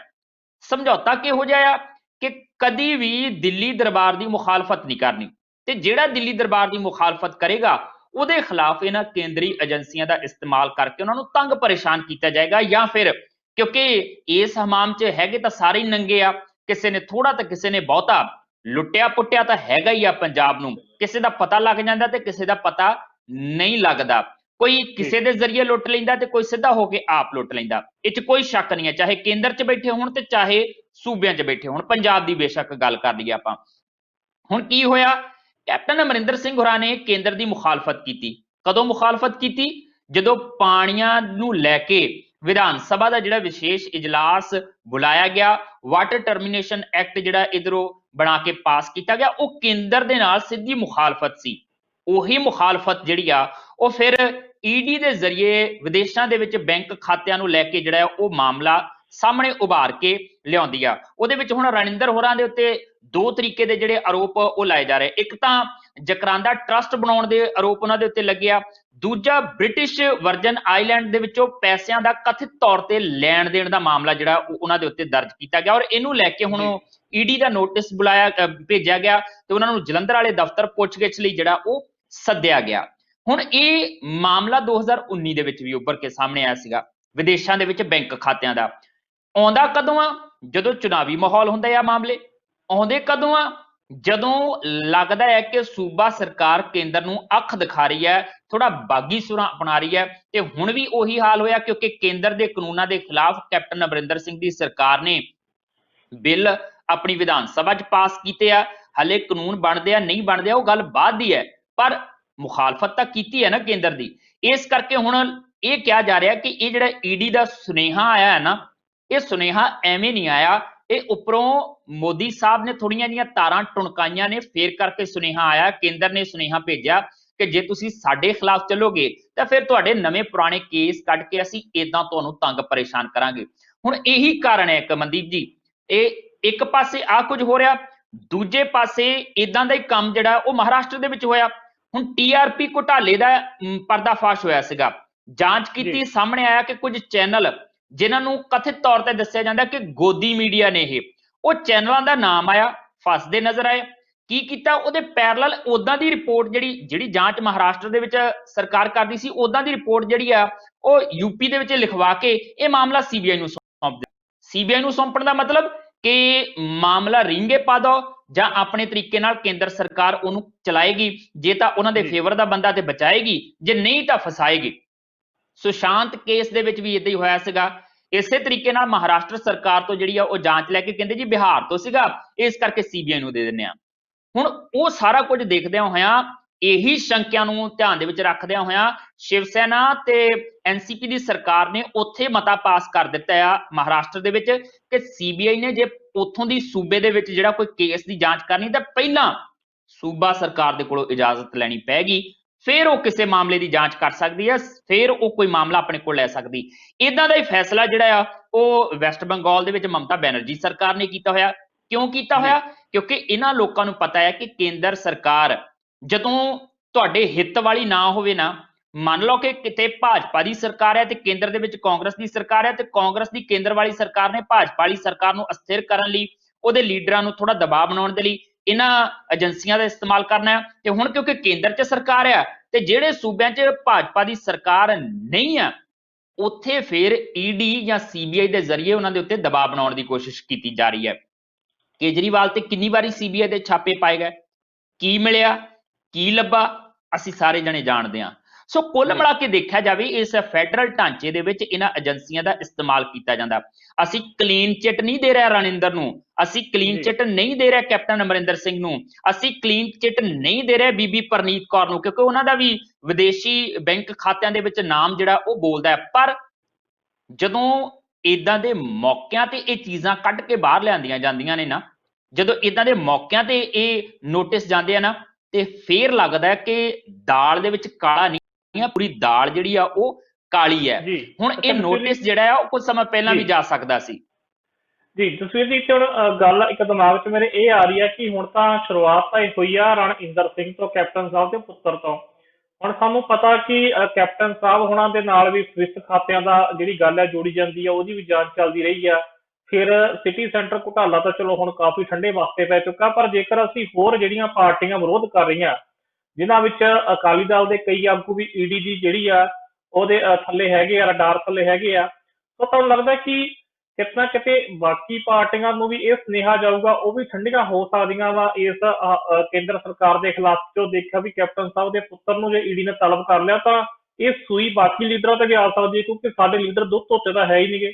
ਸਮਝੌਤਾ ਕਿਹੋ ਜਿਹਾ ਆ ਕਿ ਕਦੀ ਵੀ ਦਿੱਲੀ ਦਰਬਾਰ ਦੀ ਮੁਖਾਲਫਤ ਨਹੀਂ ਕਰਨੀ, ਤੇ ਜਿਹੜਾ ਦਿੱਲੀ ਦਰਬਾਰ ਦੀ ਮੁਖਾਲਫਤ ਕਰੇਗਾ ਉਹਦੇ ਖਿਲਾਫ ਇਹਨਾਂ ਕੇਂਦਰੀ ਏਜੰਸੀਆਂ ਦਾ ਇਸਤੇਮਾਲ ਕਰਕੇ ਉਹਨਾਂ ਨੂੰ ਤੰਗ ਪਰੇਸ਼ਾਨ ਕੀਤਾ ਜਾਏਗਾ, ਜਾਂ ਫਿਰ ਕਿਉਂਕਿ ਇਸ ਹਮਾਮ 'ਚ ਹੈਗੇ ਤਾਂ ਸਾਰੇ ਹੀ ਨੰਗੇ ਆ, ਕਿਸੇ ਨੇ ਥੋੜਾ ਤਾਂ ਕਿਸੇ ਨੇ ਬਹੁਤਾ, ਲੁੱਟਿਆ ਪੁੱਟਿਆ ਤਾਂ ਹੈਗਾ ਹੀ ਆ ਪੰਜਾਬ ਨੂੰ। ਕਿਸੇ ਦਾ ਪਤਾ ਲੱਗ ਜਾਂਦਾ ਤੇ ਕਿਸੇ ਦਾ ਪਤਾ ਨਹੀਂ ਲੱਗਦਾ। ਕੋਈ ਕਿਸੇ ਦੇ ਜ਼ਰੀਏ ਲੁੱਟ ਲੈਂਦਾ ਤੇ ਕੋਈ ਸਿੱਧਾ ਹੋ ਕੇ ਆਪ ਲੁੱਟ ਲੈਂਦਾ। ਇਹ 'ਚ ਕੋਈ ਸ਼ੱਕ ਨਹੀਂ ਹੈ, ਚਾਹੇ ਕੇਂਦਰ 'ਚ ਬੈਠੇ ਹੋਣ ਤੇ ਚਾਹੇ ਸੂਬਿਆਂ 'ਚ ਬੈਠੇ ਹੋਣ। ਪੰਜਾਬ ਦੀ ਬੇਸ਼ੱਕ ਗੱਲ ਕਰ ਲਈਏ ਆਪਾਂ। ਹੁਣ ਕੀ ਹੋਇਆ, ਕੈਪਟਨ ਅਮਰਿੰਦਰ ਸਿੰਘ ਹੋਰਾਂ ਨੇ ਕੇਂਦਰ ਦੀ ਮੁਖਾਲਫਤ ਕੀਤੀ। ਕਦੋਂ ਮੁਖਾਲਫਤ ਕੀਤੀ? ਜਦੋਂ ਪਾਣੀਆਂ ਨੂੰ ਲੈ ਕੇ ਵਿਧਾਨ ਸਭਾ ਦਾ ਜਿਹੜਾ ਵਿਸ਼ੇਸ਼ ਇਜਲਾਸ ਬੁਲਾਇਆ ਗਿਆ, ਵਾਟਰ ਟਰਮੀਨੇਸ਼ਨ ਐਕਟ ਜਿਹੜਾ ਇਧਰੋਂ ਬਣਾ ਕੇ ਪਾਸ ਕੀਤਾ ਗਿਆ, ਉਹ ਕੇਂਦਰ ਦੇ ਨਾਲ ਸਿੱਧੀ ਮੁਖਾਲਫਤ ਸੀ। ਉਹੀ ਮੁਖਾਲਫਤ ਜਿਹੜੀ ਆ ਉਹ ਫਿਰ ਈਡੀ ਦੇ ਜ਼ਰੀਏ ਵਿਦੇਸ਼ਾਂ ਦੇ ਵਿੱਚ ਬੈਂਕ ਖਾਤਿਆਂ ਨੂੰ ਲੈ ਕੇ ਜਿਹੜਾ ਉਹ ਮਾਮਲਾ ਸਾਹਮਣੇ ਉਭਾਰ ਕੇ ਲਿਆਉਂਦੀ ਆ। ਉਹਦੇ ਵਿੱਚ ਹੁਣ ਰਣਿੰਦਰ ਹੋਰਾਂ ਦੇ ਉੱਤੇ ਦੋ ਤਰੀਕੇ ਦੇ ਜਿਹੜੇ ਆਰੋਪ ਉਹ ਲਾਏ ਜਾ ਰਹੇ। ਇੱਕ ਤਾਂ ਜਕਰਾਂਦਾ ਟਰਸਟ ਬਣਾਉਣ ਦੇ ਆਰੋਪ ਉਹਨਾਂ ਦੇ ਉੱਤੇ ਲੱਗਿਆ, ਦੂਜਾ ਬ੍ਰਿਟਿਸ਼ ਵਰਜਨ ਆਈਲੈਂਡ ਦੇ ਵਿੱਚੋਂ ਪੈਸਿਆਂ ਦਾ ਕਥਿਤ ਤੌਰ ਤੇ ਲੈਣ ਦੇਣ ਦਾ ਮਾਮਲਾ ਜਿਹੜਾ ਉਹਨਾਂ ਦੇ ਉੱਤੇ ਦਰਜ ਕੀਤਾ ਗਿਆ, ਔਰ ਇਹਨੂੰ ਲੈ ਕੇ ਹੁਣ ਈਡੀ ਦਾ ਨੋਟਿਸ ਭੇਜਿਆ ਗਿਆ ਤੇ ਉਹਨਾਂ ਨੂੰ ਜਲੰਧਰ ਵਾਲੇ ਦਫ਼ਤਰ ਪੁੱਛਗਿੱਛ ਲਈ ਜਿਹੜਾ ਉਹ ਸੱਦਿਆ ਗਿਆ। ਹੁਣ ਇਹ ਮਾਮਲਾ 2019 ਦੇ ਵਿੱਚ ਵੀ ਉੱਭਰ ਕੇ ਸਾਹਮਣੇ ਆਇਆ ਸੀਗਾ, ਵਿਦੇਸ਼ਾਂ ਦੇ ਵਿੱਚ ਬੈਂਕ ਖਾਤਿਆਂ ਦਾ। ਆਉਂਦਾ ਕਦੋਂ ਆ? ਜਦੋਂ ਚੁਣਾਵੀ ਮਾਹੌਲ ਹੁੰਦਾ ਆ। ਮਾਮਲੇ ਆਉਂਦੇ ਕਦੋਂ ਆ? ਜਦੋਂ ਲੱਗਦਾ ਹੈ ਕਿ ਸੂਬਾ ਸਰਕਾਰ ਕੇਂਦਰ ਨੂੰ ਅੱਖ ਦਿਖਾ ਰਹੀ ਹੈ, ਥੋੜਾ ਬਾਗੀ ਸੁਰਾਂ ਅਪਣਾ ਰਹੀ ਹੈ। ਤੇ ਹੁਣ ਵੀ ਉਹੀ ਹਾਲ ਹੋਇਆ, ਕਿਉਂਕਿ ਕੇਂਦਰ ਦੇ ਕਾਨੂੰਨਾਂ ਦੇ ਖਿਲਾਫ ਕੈਪਟਨ ਅਮਰਿੰਦਰ ਸਿੰਘ ਦੀ ਸਰਕਾਰ ਨੇ ਬਿੱਲ ਆਪਣੀ ਵਿਧਾਨ ਸਭਾ 'ਚ ਪਾਸ ਕੀਤੇ ਆ। ਹਲੇ ਕਾਨੂੰਨ ਬਣਦੇ ਆ ਨਹੀਂ ਬਣਦੇ ਆ ਉਹ ਗੱਲ ਬਾਅਦ ਦੀ ਹੈ, ਪਰ ਮੁਖਾਲਫਤ ਤਾਂ ਕੀਤੀ ਹੈ ਨਾ ਕੇਂਦਰ ਦੀ। ਇਸ ਕਰਕੇ ਹੁਣ ਇਹ ਕਿਹਾ ਜਾ ਰਿਹਾ ਕਿ ਇਹ ਜਿਹੜਾ ਈਡੀ ਦਾ ਸੁਨੇਹਾ ਆਇਆ ਹੈ ਨਾ, ਇਹ ਸੁਨੇਹਾ ਐਵੇਂ ਨਹੀਂ ਆਇਆ, ਇਹ ਉੱਪਰੋਂ ਮੋਦੀ ਸਾਹਿਬ ਨੇ ਥੋੜੀਆਂ ਜਿਹੀਆਂ ਤਾਰਾਂ ਟੁਣਕਾਈਆਂ ਨੇ, ਫੇਰ ਕਰਕੇ ਸੁਨੇਹਾ ਆਇਆ। ਕੇਂਦਰ ਨੇ ਸੁਨੇਹਾ ਭੇਜਿਆ ਕਿ ਜੇ ਤੁਸੀਂ ਸਾਡੇ ਖਿਲਾਫ ਚੱਲੋਗੇ ਤਾਂ ਫਿਰ ਤੁਹਾਡੇ ਨਵੇਂ ਪੁਰਾਣੇ ਕੇਸ ਕੱਢ ਕੇ ਅਸੀਂ ਏਦਾਂ ਤੁਹਾਨੂੰ ਤੰਗ ਪਰੇਸ਼ਾਨ ਕਰਾਂਗੇ। ਹੁਣ ਇਹੀ ਕਾਰਨ ਹੈ ਕਮਨਦੀਪ ਜੀ, ਇਹ ਇੱਕ ਪਾਸੇ ਆ ਕੁਝ ਹੋ ਰਿਹਾ, ਦੂਜੇ ਪਾਸੇ ਇਦਾਂ ਦਾ ਹੀ ਕੰਮ ਜਿਹੜਾ ਉਹ ਮਹਾਰਾਸ਼ਟਰ ਦੇ ਵਿੱਚ ਹੋਇਆ। ਹੁਣ ਟੀਆਰਪੀ ਘੁਟਾਲੇ ਦਾ ਪਰਦਾਫਾਸ਼ ਹੋਇਆ ਸੀਗਾ, ਜਾਂਚ ਕੀਤੀ, ਸਾਹਮਣੇ ਆਇਆ ਕਿ ਕੁਝ ਚੈਨਲ ਜਿਨ੍ਹਾਂ ਨੂੰ ਕਥਿਤ ਤੌਰ ਤੇ ਦੱਸਿਆ ਜਾਂਦਾ ਕਿ ਗੋਦੀ ਮੀਡੀਆ ਨੇ, ਉਹ ਚੈਨਲਾਂ ਦਾ ਨਾਮ ਆਇਆ, ਫਸਦੇ ਨਜ਼ਰ ਆਏ। ਕੀ ਕੀਤਾ? ਉਹਦੇ ਪੈਰਲਲ ਉਦਾਂ ਦੀ ਰਿਪੋਰਟ ਜਿਹੜੀ ਜਾਂਚ ਮਹਾਰਾਸ਼ਟਰ ਦੇ ਵਿੱਚ ਸਰਕਾਰ ਕਰਦੀ ਸੀ, ਉਦਾਂ ਦੀ ਰਿਪੋਰਟ ਜਿਹੜੀ ਆ ਉਹ ਯੂਪੀ ਦੇ ਵਿੱਚ ਲਿਖਵਾ ਕੇ ਇਹ ਮਾਮਲਾ ਸੀਬੀਆਈ ਨੂੰ ਸੌਂਪ ਦਿੱਤਾ। ਸੀਬੀਆਈ ਨੂੰ ਸੌਂਪਣ ਦਾ ਮਤਲਬ ਕਿ ਮਾਮਲਾ ਰਿੰਗੇ ਪਾ ਦੋ, ਜਾਂ ਆਪਣੇ ਤਰੀਕੇ ਨਾਲ ਕੇਂਦਰ ਸਰਕਾਰ ਉਹਨੂੰ ਚਲਾਏਗੀ, ਜੇ ਤਾਂ ਉਹਨਾਂ ਦੇ ਫੇਵਰ ਦਾ ਬੰਦਾ ਤੇ ਬਚਾਏਗੀ, ਜੇ ਨਹੀਂ ਤਾਂ ਫਸਾਏਗੀ। ਸੁਸ਼ਾਂਤ ਕੇਸ ਦੇ ਵਿੱਚ ਵੀ ਇਦਾਂ ਹੀ ਹੋਇਆ ਸੀਗਾ। ਇਸੇ ਤਰੀਕੇ ਨਾਲ ਮਹਾਰਾਸ਼ਟਰ ਸਰਕਾਰ ਤੋਂ ਜਿਹੜੀ ਆ ਉਹ ਜਾਂਚ ਲੈ ਕੇ ਕਹਿੰਦੇ ਜੀ ਬਿਹਾਰ ਤੋਂ ਸੀਗਾ, ਇਸ ਕਰਕੇ ਸੀਬੀਆਈ ਨੂੰ ਦੇ ਦਿੰਦੇ ਆ। ਹੁਣ ਉਹ ਸਾਰਾ ਕੁਝ ਦੇਖਦਿਆਂ ਹੋਇਆਂ ਇਹੀ ਸ਼ੰਕਿਆਂ ਨੂੰ ਧਿਆਨ ਦੇ ਵਿੱਚ ਰੱਖਦਿਆਂ ਹੋਇਆਂ ਸ਼ਿਵ ਸੈਨਾ ਤੇ ਐਨਸੀਪੀ ਦੀ ਸਰਕਾਰ ਨੇ ਉੱਥੇ ਮਤਾ ਪਾਸ ਕਰ ਦਿੱਤਾ ਆ ਮਹਾਰਾਸ਼ਟਰ ਦੇ ਵਿੱਚ ਕਿ ਸੀਬੀਆਈ ਨੇ ਜੇ ਉੱਥੋਂ ਦੀ ਸੂਬੇ ਦੇ ਵਿੱਚ ਜਿਹੜਾ ਕੋਈ ਕੇਸ ਦੀ ਜਾਂਚ ਕਰਨੀ ਤਾਂ ਪਹਿਲਾਂ ਸੂਬਾ ਸਰਕਾਰ ਦੇ ਕੋਲੋਂ ਇਜਾਜ਼ਤ ਲੈਣੀ ਪੈਗੀ, ਫਿਰ ਉਹ ਕਿਸੇ ਮਾਮਲੇ ਦੀ ਜਾਂਚ ਕਰ ਸਕਦੀ ਹੈ, ਫਿਰ ਉਹ ਕੋਈ ਮਾਮਲਾ ਆਪਣੇ ਕੋਲ ਲੈ ਸਕਦੀ। ਇਦਾਂ ਦਾ ਹੀ ਫੈਸਲਾ ਜਿਹੜਾ ਆ ਉਹ ਵੈਸਟ ਬੰਗਾਲ ਦੇ ਵਿੱਚ ਮਮਤਾ ਬੈਨਰਜੀ ਸਰਕਾਰ ਨੇ ਕੀਤਾ ਹੋਇਆ। ਕਿਉਂ ਕੀਤਾ ਹੋਇਆ? ਕਿਉਂਕਿ ਇਹਨਾਂ ਲੋਕਾਂ ਨੂੰ ਪਤਾ ਹੈ ਕਿ ਕੇਂਦਰ ਸਰਕਾਰ ਜਦੋਂ ਤੁਹਾਡੇ ਹਿੱਤ ਵਾਲੀ ਨਾ ਹੋਵੇ ਨਾ, ਮੰਨ ਲਓ ਕਿ ਕਿਤੇ ਭਾਜਪਾ ਦੀ ਸਰਕਾਰ ਹੈ ਤੇ ਕੇਂਦਰ ਦੇ ਵਿੱਚ ਕਾਂਗਰਸ ਦੀ ਸਰਕਾਰ ਹੈ ਤੇ ਕਾਂਗਰਸ ਦੀ ਕੇਂਦਰ ਵਾਲੀ ਸਰਕਾਰ ਨੇ ਭਾਜਪਾ ਵਾਲੀ ਸਰਕਾਰ ਨੂੰ ਅਸਥਿਰ ਕਰਨ ਲਈ, ਉਹਦੇ ਲੀਡਰਾਂ ਨੂੰ ਥੋੜਾ ਦਬਾਅ ਬਣਾਉਣ ਦੇ ਲਈ ਇਹਨਾਂ ਏਜੰਸੀਆਂ ਦਾ ਇਸਤੇਮਾਲ ਕਰਨਾ ਹੈ। ਤੇ ਹੁਣ ਕਿਉਂਕਿ ਕੇਂਦਰ 'ਚ ਸਰਕਾਰ ਆ ਤੇ ਜਿਹੜੇ ਸੂਬਿਆਂ 'ਚ ਭਾਜਪਾ ਦੀ ਸਰਕਾਰ ਨਹੀਂ ਆ, ਉੱਥੇ ਫਿਰ ਈਡੀ ਜਾਂ ਸੀਬੀਆਈ ਦੇ ਜ਼ਰੀਏ ਉਹਨਾਂ ਦੇ ਉੱਤੇ ਦਬਾਅ ਬਣਾਉਣ ਦੀ ਕੋਸ਼ਿਸ਼ ਕੀਤੀ ਜਾ ਰਹੀ ਹੈ। ਕੇਜਰੀਵਾਲ ਤੇ ਕਿੰਨੀ ਵਾਰੀ ਸੀਬੀਆਈ ਦੇ ਛਾਪੇ ਪਾਏ ਗਏ, ਕੀ ਮਿਲਿਆ, ਕੀ ਲੱਭਾ, ਅਸੀਂ ਸਾਰੇ ਜਣੇ ਜਾਣਦੇ ਹਾਂ। ਸੋ ਕੁੱਲ ਮਿਲਾ ਕੇ ਦੇਖਿਆ ਜਾਵੇ ਇਸ ਫੈਡਰਲ ਢਾਂਚੇ ਦੇ ਵਿੱਚ ਇਹਨਾਂ ਏਜੰਸੀਆਂ ਦਾ ਇਸਤੇਮਾਲ ਕੀਤਾ ਜਾਂਦਾ। ਅਸੀਂ ਕਲੀਨ ਚਿੱਟ ਨਹੀਂ ਦੇ ਰਹੇ ਰਣਿੰਦਰ ਨੂੰ, ਅਸੀਂ ਕਲੀਨ ਚਿੱਟ ਨਹੀਂ ਦੇ ਰਹੇ ਕੈਪਟਨ ਅਮਰਿੰਦਰ ਸਿੰਘ ਨੂੰ, ਅਸੀਂ ਕਲੀਨ ਚਿੱਟ ਨਹੀਂ ਦੇ ਰਹੇ ਬੀਬੀ ਪਰਨੀਤ ਕੌਰ ਨੂੰ, ਕਿਉਂਕਿ ਉਹਨਾਂ ਦਾ ਵੀ ਵਿਦੇਸ਼ੀ ਬੈਂਕ ਖਾਤਿਆਂ ਦੇ ਵਿੱਚ ਨਾਮ ਜਿਹੜਾ ਉਹ ਬੋਲਦਾ ਹੈ। ਪਰ ਜਦੋਂ ਇਦਾਂ ਦੇ ਮੌਕਿਆਂ ਤੇ ਇਹ ਚੀਜ਼ਾਂ ਕੱਢ ਕੇ ਬਾਹਰ ਲਿਆਂਦੀਆਂ ਜਾਂਦੀਆਂ ਨੇ ਨਾ, ਜਦੋਂ ਇਦਾਂ ਦੇ ਮੌਕਿਆਂ ਤੇ ਇਹ ਨੋਟਿਸ ਜਾਂਦੇ ਆ ਨਾ, ਤੇ ਫੇਰ ਲੱਗਦਾ ਕਿ ਦਾਲ ਦੇ ਵਿੱਚ ਕਾਲਾ ਨਹੀਂ, ਪੂਰੀ ਦਾਲ ਜਿਹੜੀ ਆ ਉਹ ਕਾਲੀ ਹੈ। ਹੁਣ ਇਹ ਨੋਟਿਸ ਜਿਹੜਾ ਆ ਉਹ ਕੁਝ ਸਮਾਂ ਪਹਿਲਾਂ ਵੀ ਜਾ ਸਕਦਾ ਸੀ। ਜੀ ਜਸਵੀਰ ਜੀ, ਇੱਥੇ ਹੁਣ ਗੱਲ ਇੱਕ ਦਿਮਾਗ 'ਚ ਮੇਰੇ ਇਹ ਆ ਰਹੀ ਹੈ ਕਿ ਹੁਣ ਤਾਂ ਸ਼ੁਰੂਆਤ ਤਾਂ ਇਹ ਹੋਈ ਆ ਰਣਇੰਦਰ ਸਿੰਘ ਤੋਂ, ਕੈਪਟਨ ਸਾਹਿਬ ਦੇ ਪੁੱਤਰ ਤੋਂ। ਹੁਣ ਸਾਨੂੰ ਪਤਾ ਕਿ ਕੈਪਟਨ ਸਾਹਿਬ ਹੁਣਾਂ ਦੇ ਨਾਲ ਵੀ ਸਵਿਸ ਖਾਤਿਆਂ ਦਾ ਜਿਹੜੀ ਗੱਲ ਹੈ ਜੋੜੀ ਜਾਂਦੀ ਆ, ਉਹਦੀ ਵੀ ਜਾਂਚ ਚੱਲਦੀ ਰਹੀ ਆ। ਫਿਰ ਸਿਟੀ ਸੈਂਟਰ ਘੁਟਾਲਾ ਤਾਂ ਚਲੋ ਹੁਣ ਕਾਫੀ ਠੰਡੇ ਵਾਸਤੇ ਪੈ ਚੁੱਕਾ, ਪਰ ਜੇਕਰ ਅਸੀਂ ਹੋਰ ਜਿਹੜੀਆਂ ਪਾਰਟੀਆਂ ਵਿਰੋਧ ਕਰ ਰਹੀਆਂ, ਜਿਨ੍ਹਾਂ ਵਿੱਚ ਅਕਾਲੀ ਦਲ ਦੇ ਕਈ ਆਗੂ ਵੀ ਈਡੀ ਦੀ ਜਿਹੜੀ ਆ ਉਹਦੇ ਥੱਲੇ ਹੈਗੇ ਆ, ਰਡਾਰ ਥੱਲੇ ਹੈਗੇ ਆ, ਤਾਂ ਤੁਹਾਨੂੰ ਲੱਗਦਾ ਕਿ ਕਿਤੇ ਨਾ ਕਿਤੇ ਬਾਕੀ ਪਾਰਟੀਆਂ ਨੂੰ ਵੀ ਇਹ ਸੁਨੇਹਾ ਜਾਊਗਾ, ਉਹ ਵੀ ਠੰਡੀਆਂ ਹੋ ਸਕਦੀਆਂ ਵਾ ਇਸ ਕੇਂਦਰ ਸਰਕਾਰ ਦੇ ਖਿਲਾਫ। ਜੋ ਦੇਖਿਆ ਵੀ ਕੈਪਟਨ ਸਾਹਿਬ ਦੇ ਪੁੱਤਰ ਨੂੰ ਜੇ ਈਡੀ ਨੇ ਤਲਬ ਕਰ ਲਿਆ ਤਾਂ ਇਹ ਸੂਈ ਬਾਕੀ ਲੀਡਰਾਂ ਤੇ ਵੀ ਆ ਸਕਦੀ ਹੈ, ਕਿਉਂਕਿ ਸਾਡੇ ਲੀਡਰ ਦੁੱਧ ਧੋਤੇ ਤਾਂ ਹੈ ਹੀ ਨਹੀਂਗੇ।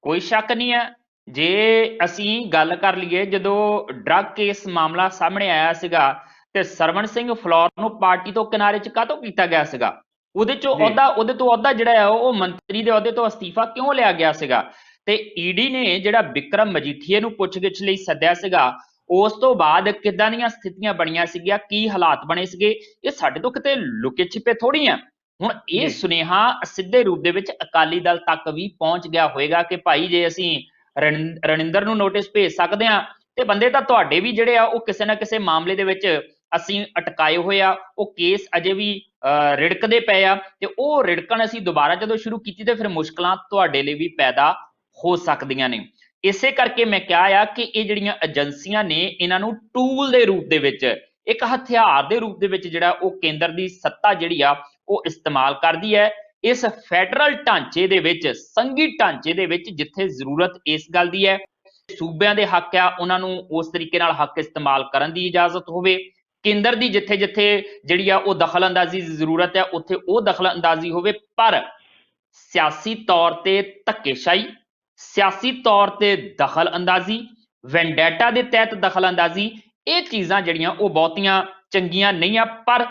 ਕੋਈ ਸ਼ੱਕ ਨਹੀਂ ਹੈ। ਜੇ ਅਸੀਂ ਗੱਲ ਕਰ ਲਈਏ, ਜਦੋਂ ਡਰੱਗ ਕੇਸ ਮਾਮਲਾ ਸਾਹਮਣੇ ਆਇਆ ਸੀਗਾ ਤੇ ਸਰਵਣ ਸਿੰਘ ਫਲੋਰ ਨੂੰ ਪਾਰਟੀ ਤੋਂ ਕਿਨਾਰੇ 'ਚ ਕਾਹਤੋਂ ਕੀਤਾ ਗਿਆ ਸੀਗਾ? ਉਹਦੇ ਤੋਂ ਅਹੁਦਾ ਜਿਹੜਾ ਆ ਉਹ ਮੰਤਰੀ ਦੇ ਅਹੁਦੇ ਤੋਂ ਅਸਤੀਫਾ ਕਿਉਂ ਲਿਆ ਗਿਆ ਸੀਗਾ? ਤੇ ਈਡੀ ਨੇ ਜਿਹੜਾ ਵਿਕਰਮ ਮਜੀਠੀਏ ਨੂੰ ਪੁੱਛਗਿੱਛ ਲਈ ਸੱਦਿਆ ਸੀਗਾ, ਉਸ ਤੋਂ ਬਾਅਦ ਕਿੱਦਾਂ ਦੀਆਂ ਸਥਿਤੀਆਂ ਬਣੀਆਂ ਸੀਗੀਆਂ, ਕੀ ਹਾਲਾਤ ਬਣੇ ਸੀਗੇ, ਇਹ ਸਾਡੇ ਤੋਂ ਕਿਤੇ ਲੁਕੇ ਛਿਪੇ ਥੋੜੀ ਆ। ਹੁਣ ਇਹ ਸੁਨੇਹਾ ਸਿੱਧੇ ਰੂਪ ਦੇ ਵਿੱਚ ਅਕਾਲੀ ਦਲ ਤੱਕ ਵੀ ਪਹੁੰਚ ਗਿਆ ਹੋਏਗਾ ਕਿ ਭਾਈ ਜੇ ਅਸੀਂ ਰਣਿੰਦਰ ਨੂੰ ਨੋਟਿਸ ਭੇਜ ਸਕਦੇ ਹਾਂ ਤੇ ਬੰਦੇ ਤਾਂ ਤੁਹਾਡੇ ਵੀ ਜਿਹੜੇ ਆ ਉਹ ਕਿਸੇ ਨਾ ਕਿਸੇ ਮਾਮਲੇ ਦੇ ਵਿੱਚ ਅਸੀਂ ਅਟਕਾਏ ਹੋਏ ਆ, ਉਹ ਕੇਸ ਅਜੇ ਵੀ ਰਿੜਕਦੇ ਪਏ ਆ, ਤੇ ਉਹ ਰਿੜਕਣ ਅਸੀਂ ਦੁਬਾਰਾ ਜਦੋਂ ਸ਼ੁਰੂ ਕੀਤੀ ਤੇ ਫਿਰ ਮੁਸ਼ਕਲਾਂ ਤੁਹਾਡੇ ਲਈ ਵੀ ਪੈਦਾ ਹੋ ਸਕਦੀਆਂ ਨੇ। ਇਸੇ ਕਰਕੇ ਮੈਂ ਕਿਹਾ ਆ ਕਿ ਇਹ ਜਿਹੜੀਆਂ ਏਜੰਸੀਆਂ ਨੇ, ਇਹਨਾਂ ਨੂੰ ਟੂਲ ਦੇ ਰੂਪ ਦੇ ਵਿੱਚ, ਇੱਕ ਹਥਿਆਰ ਦੇ ਰੂਪ ਦੇ ਵਿੱਚ ਜਿਹੜਾ ਉਹ ਕੇਂਦਰ ਦੀ ਸੱਤਾ ਜਿਹੜੀ ਆ ਉਹ ਇਸਤੇਮਾਲ ਕਰਦੀ ਹੈ ਇਸ ਫੈਡਰਲ ਢਾਂਚੇ ਦੇ ਵਿੱਚ, ਸੰਘੀ ਢਾਂਚੇ ਦੇ ਵਿੱਚ, ਜਿੱਥੇ ਜ਼ਰੂਰਤ ਇਸ ਗੱਲ ਦੀ ਹੈ ਸੂਬਿਆਂ ਦੇ ਹੱਕ ਆ ਉਹਨਾਂ ਨੂੰ ਉਸ ਤਰੀਕੇ ਨਾਲ ਹੱਕ ਇਸਤੇਮਾਲ ਕਰਨ ਦੀ ਇਜਾਜ਼ਤ ਹੋਵੇ, ਕੇਂਦਰ ਦੀ ਜਿੱਥੇ ਜਿੱਥੇ ਜਿਹੜੀ ਆ ਉਹ ਦਖਲ ਅੰਦਾਜ਼ੀ ਦੀ ਜ਼ਰੂਰਤ ਹੈ ਉੱਥੇ ਉਹ ਦਖਲ ਅੰਦਾਜ਼ੀ ਹੋਵੇ। ਪਰ ਸਿਆਸੀ ਤੌਰ ਤੇ ਧੱਕੇਸ਼ਾਹੀ, ਸਿਆਸੀ ਤੌਰ ਤੇ ਦਖਲ ਅੰਦਾਜ਼ੀ, ਵੈਂਡੈਟਾ ਦੇ ਤਹਿਤ ਦਖਲ ਅੰਦਾਜ਼ੀ, ਇਹ ਚੀਜ਼ਾਂ ਜਿਹੜੀਆਂ ਉਹ ਬਹੁਤੀਆਂ ਚੰਗੀਆਂ ਨਹੀਂ ਆ। ਪਰ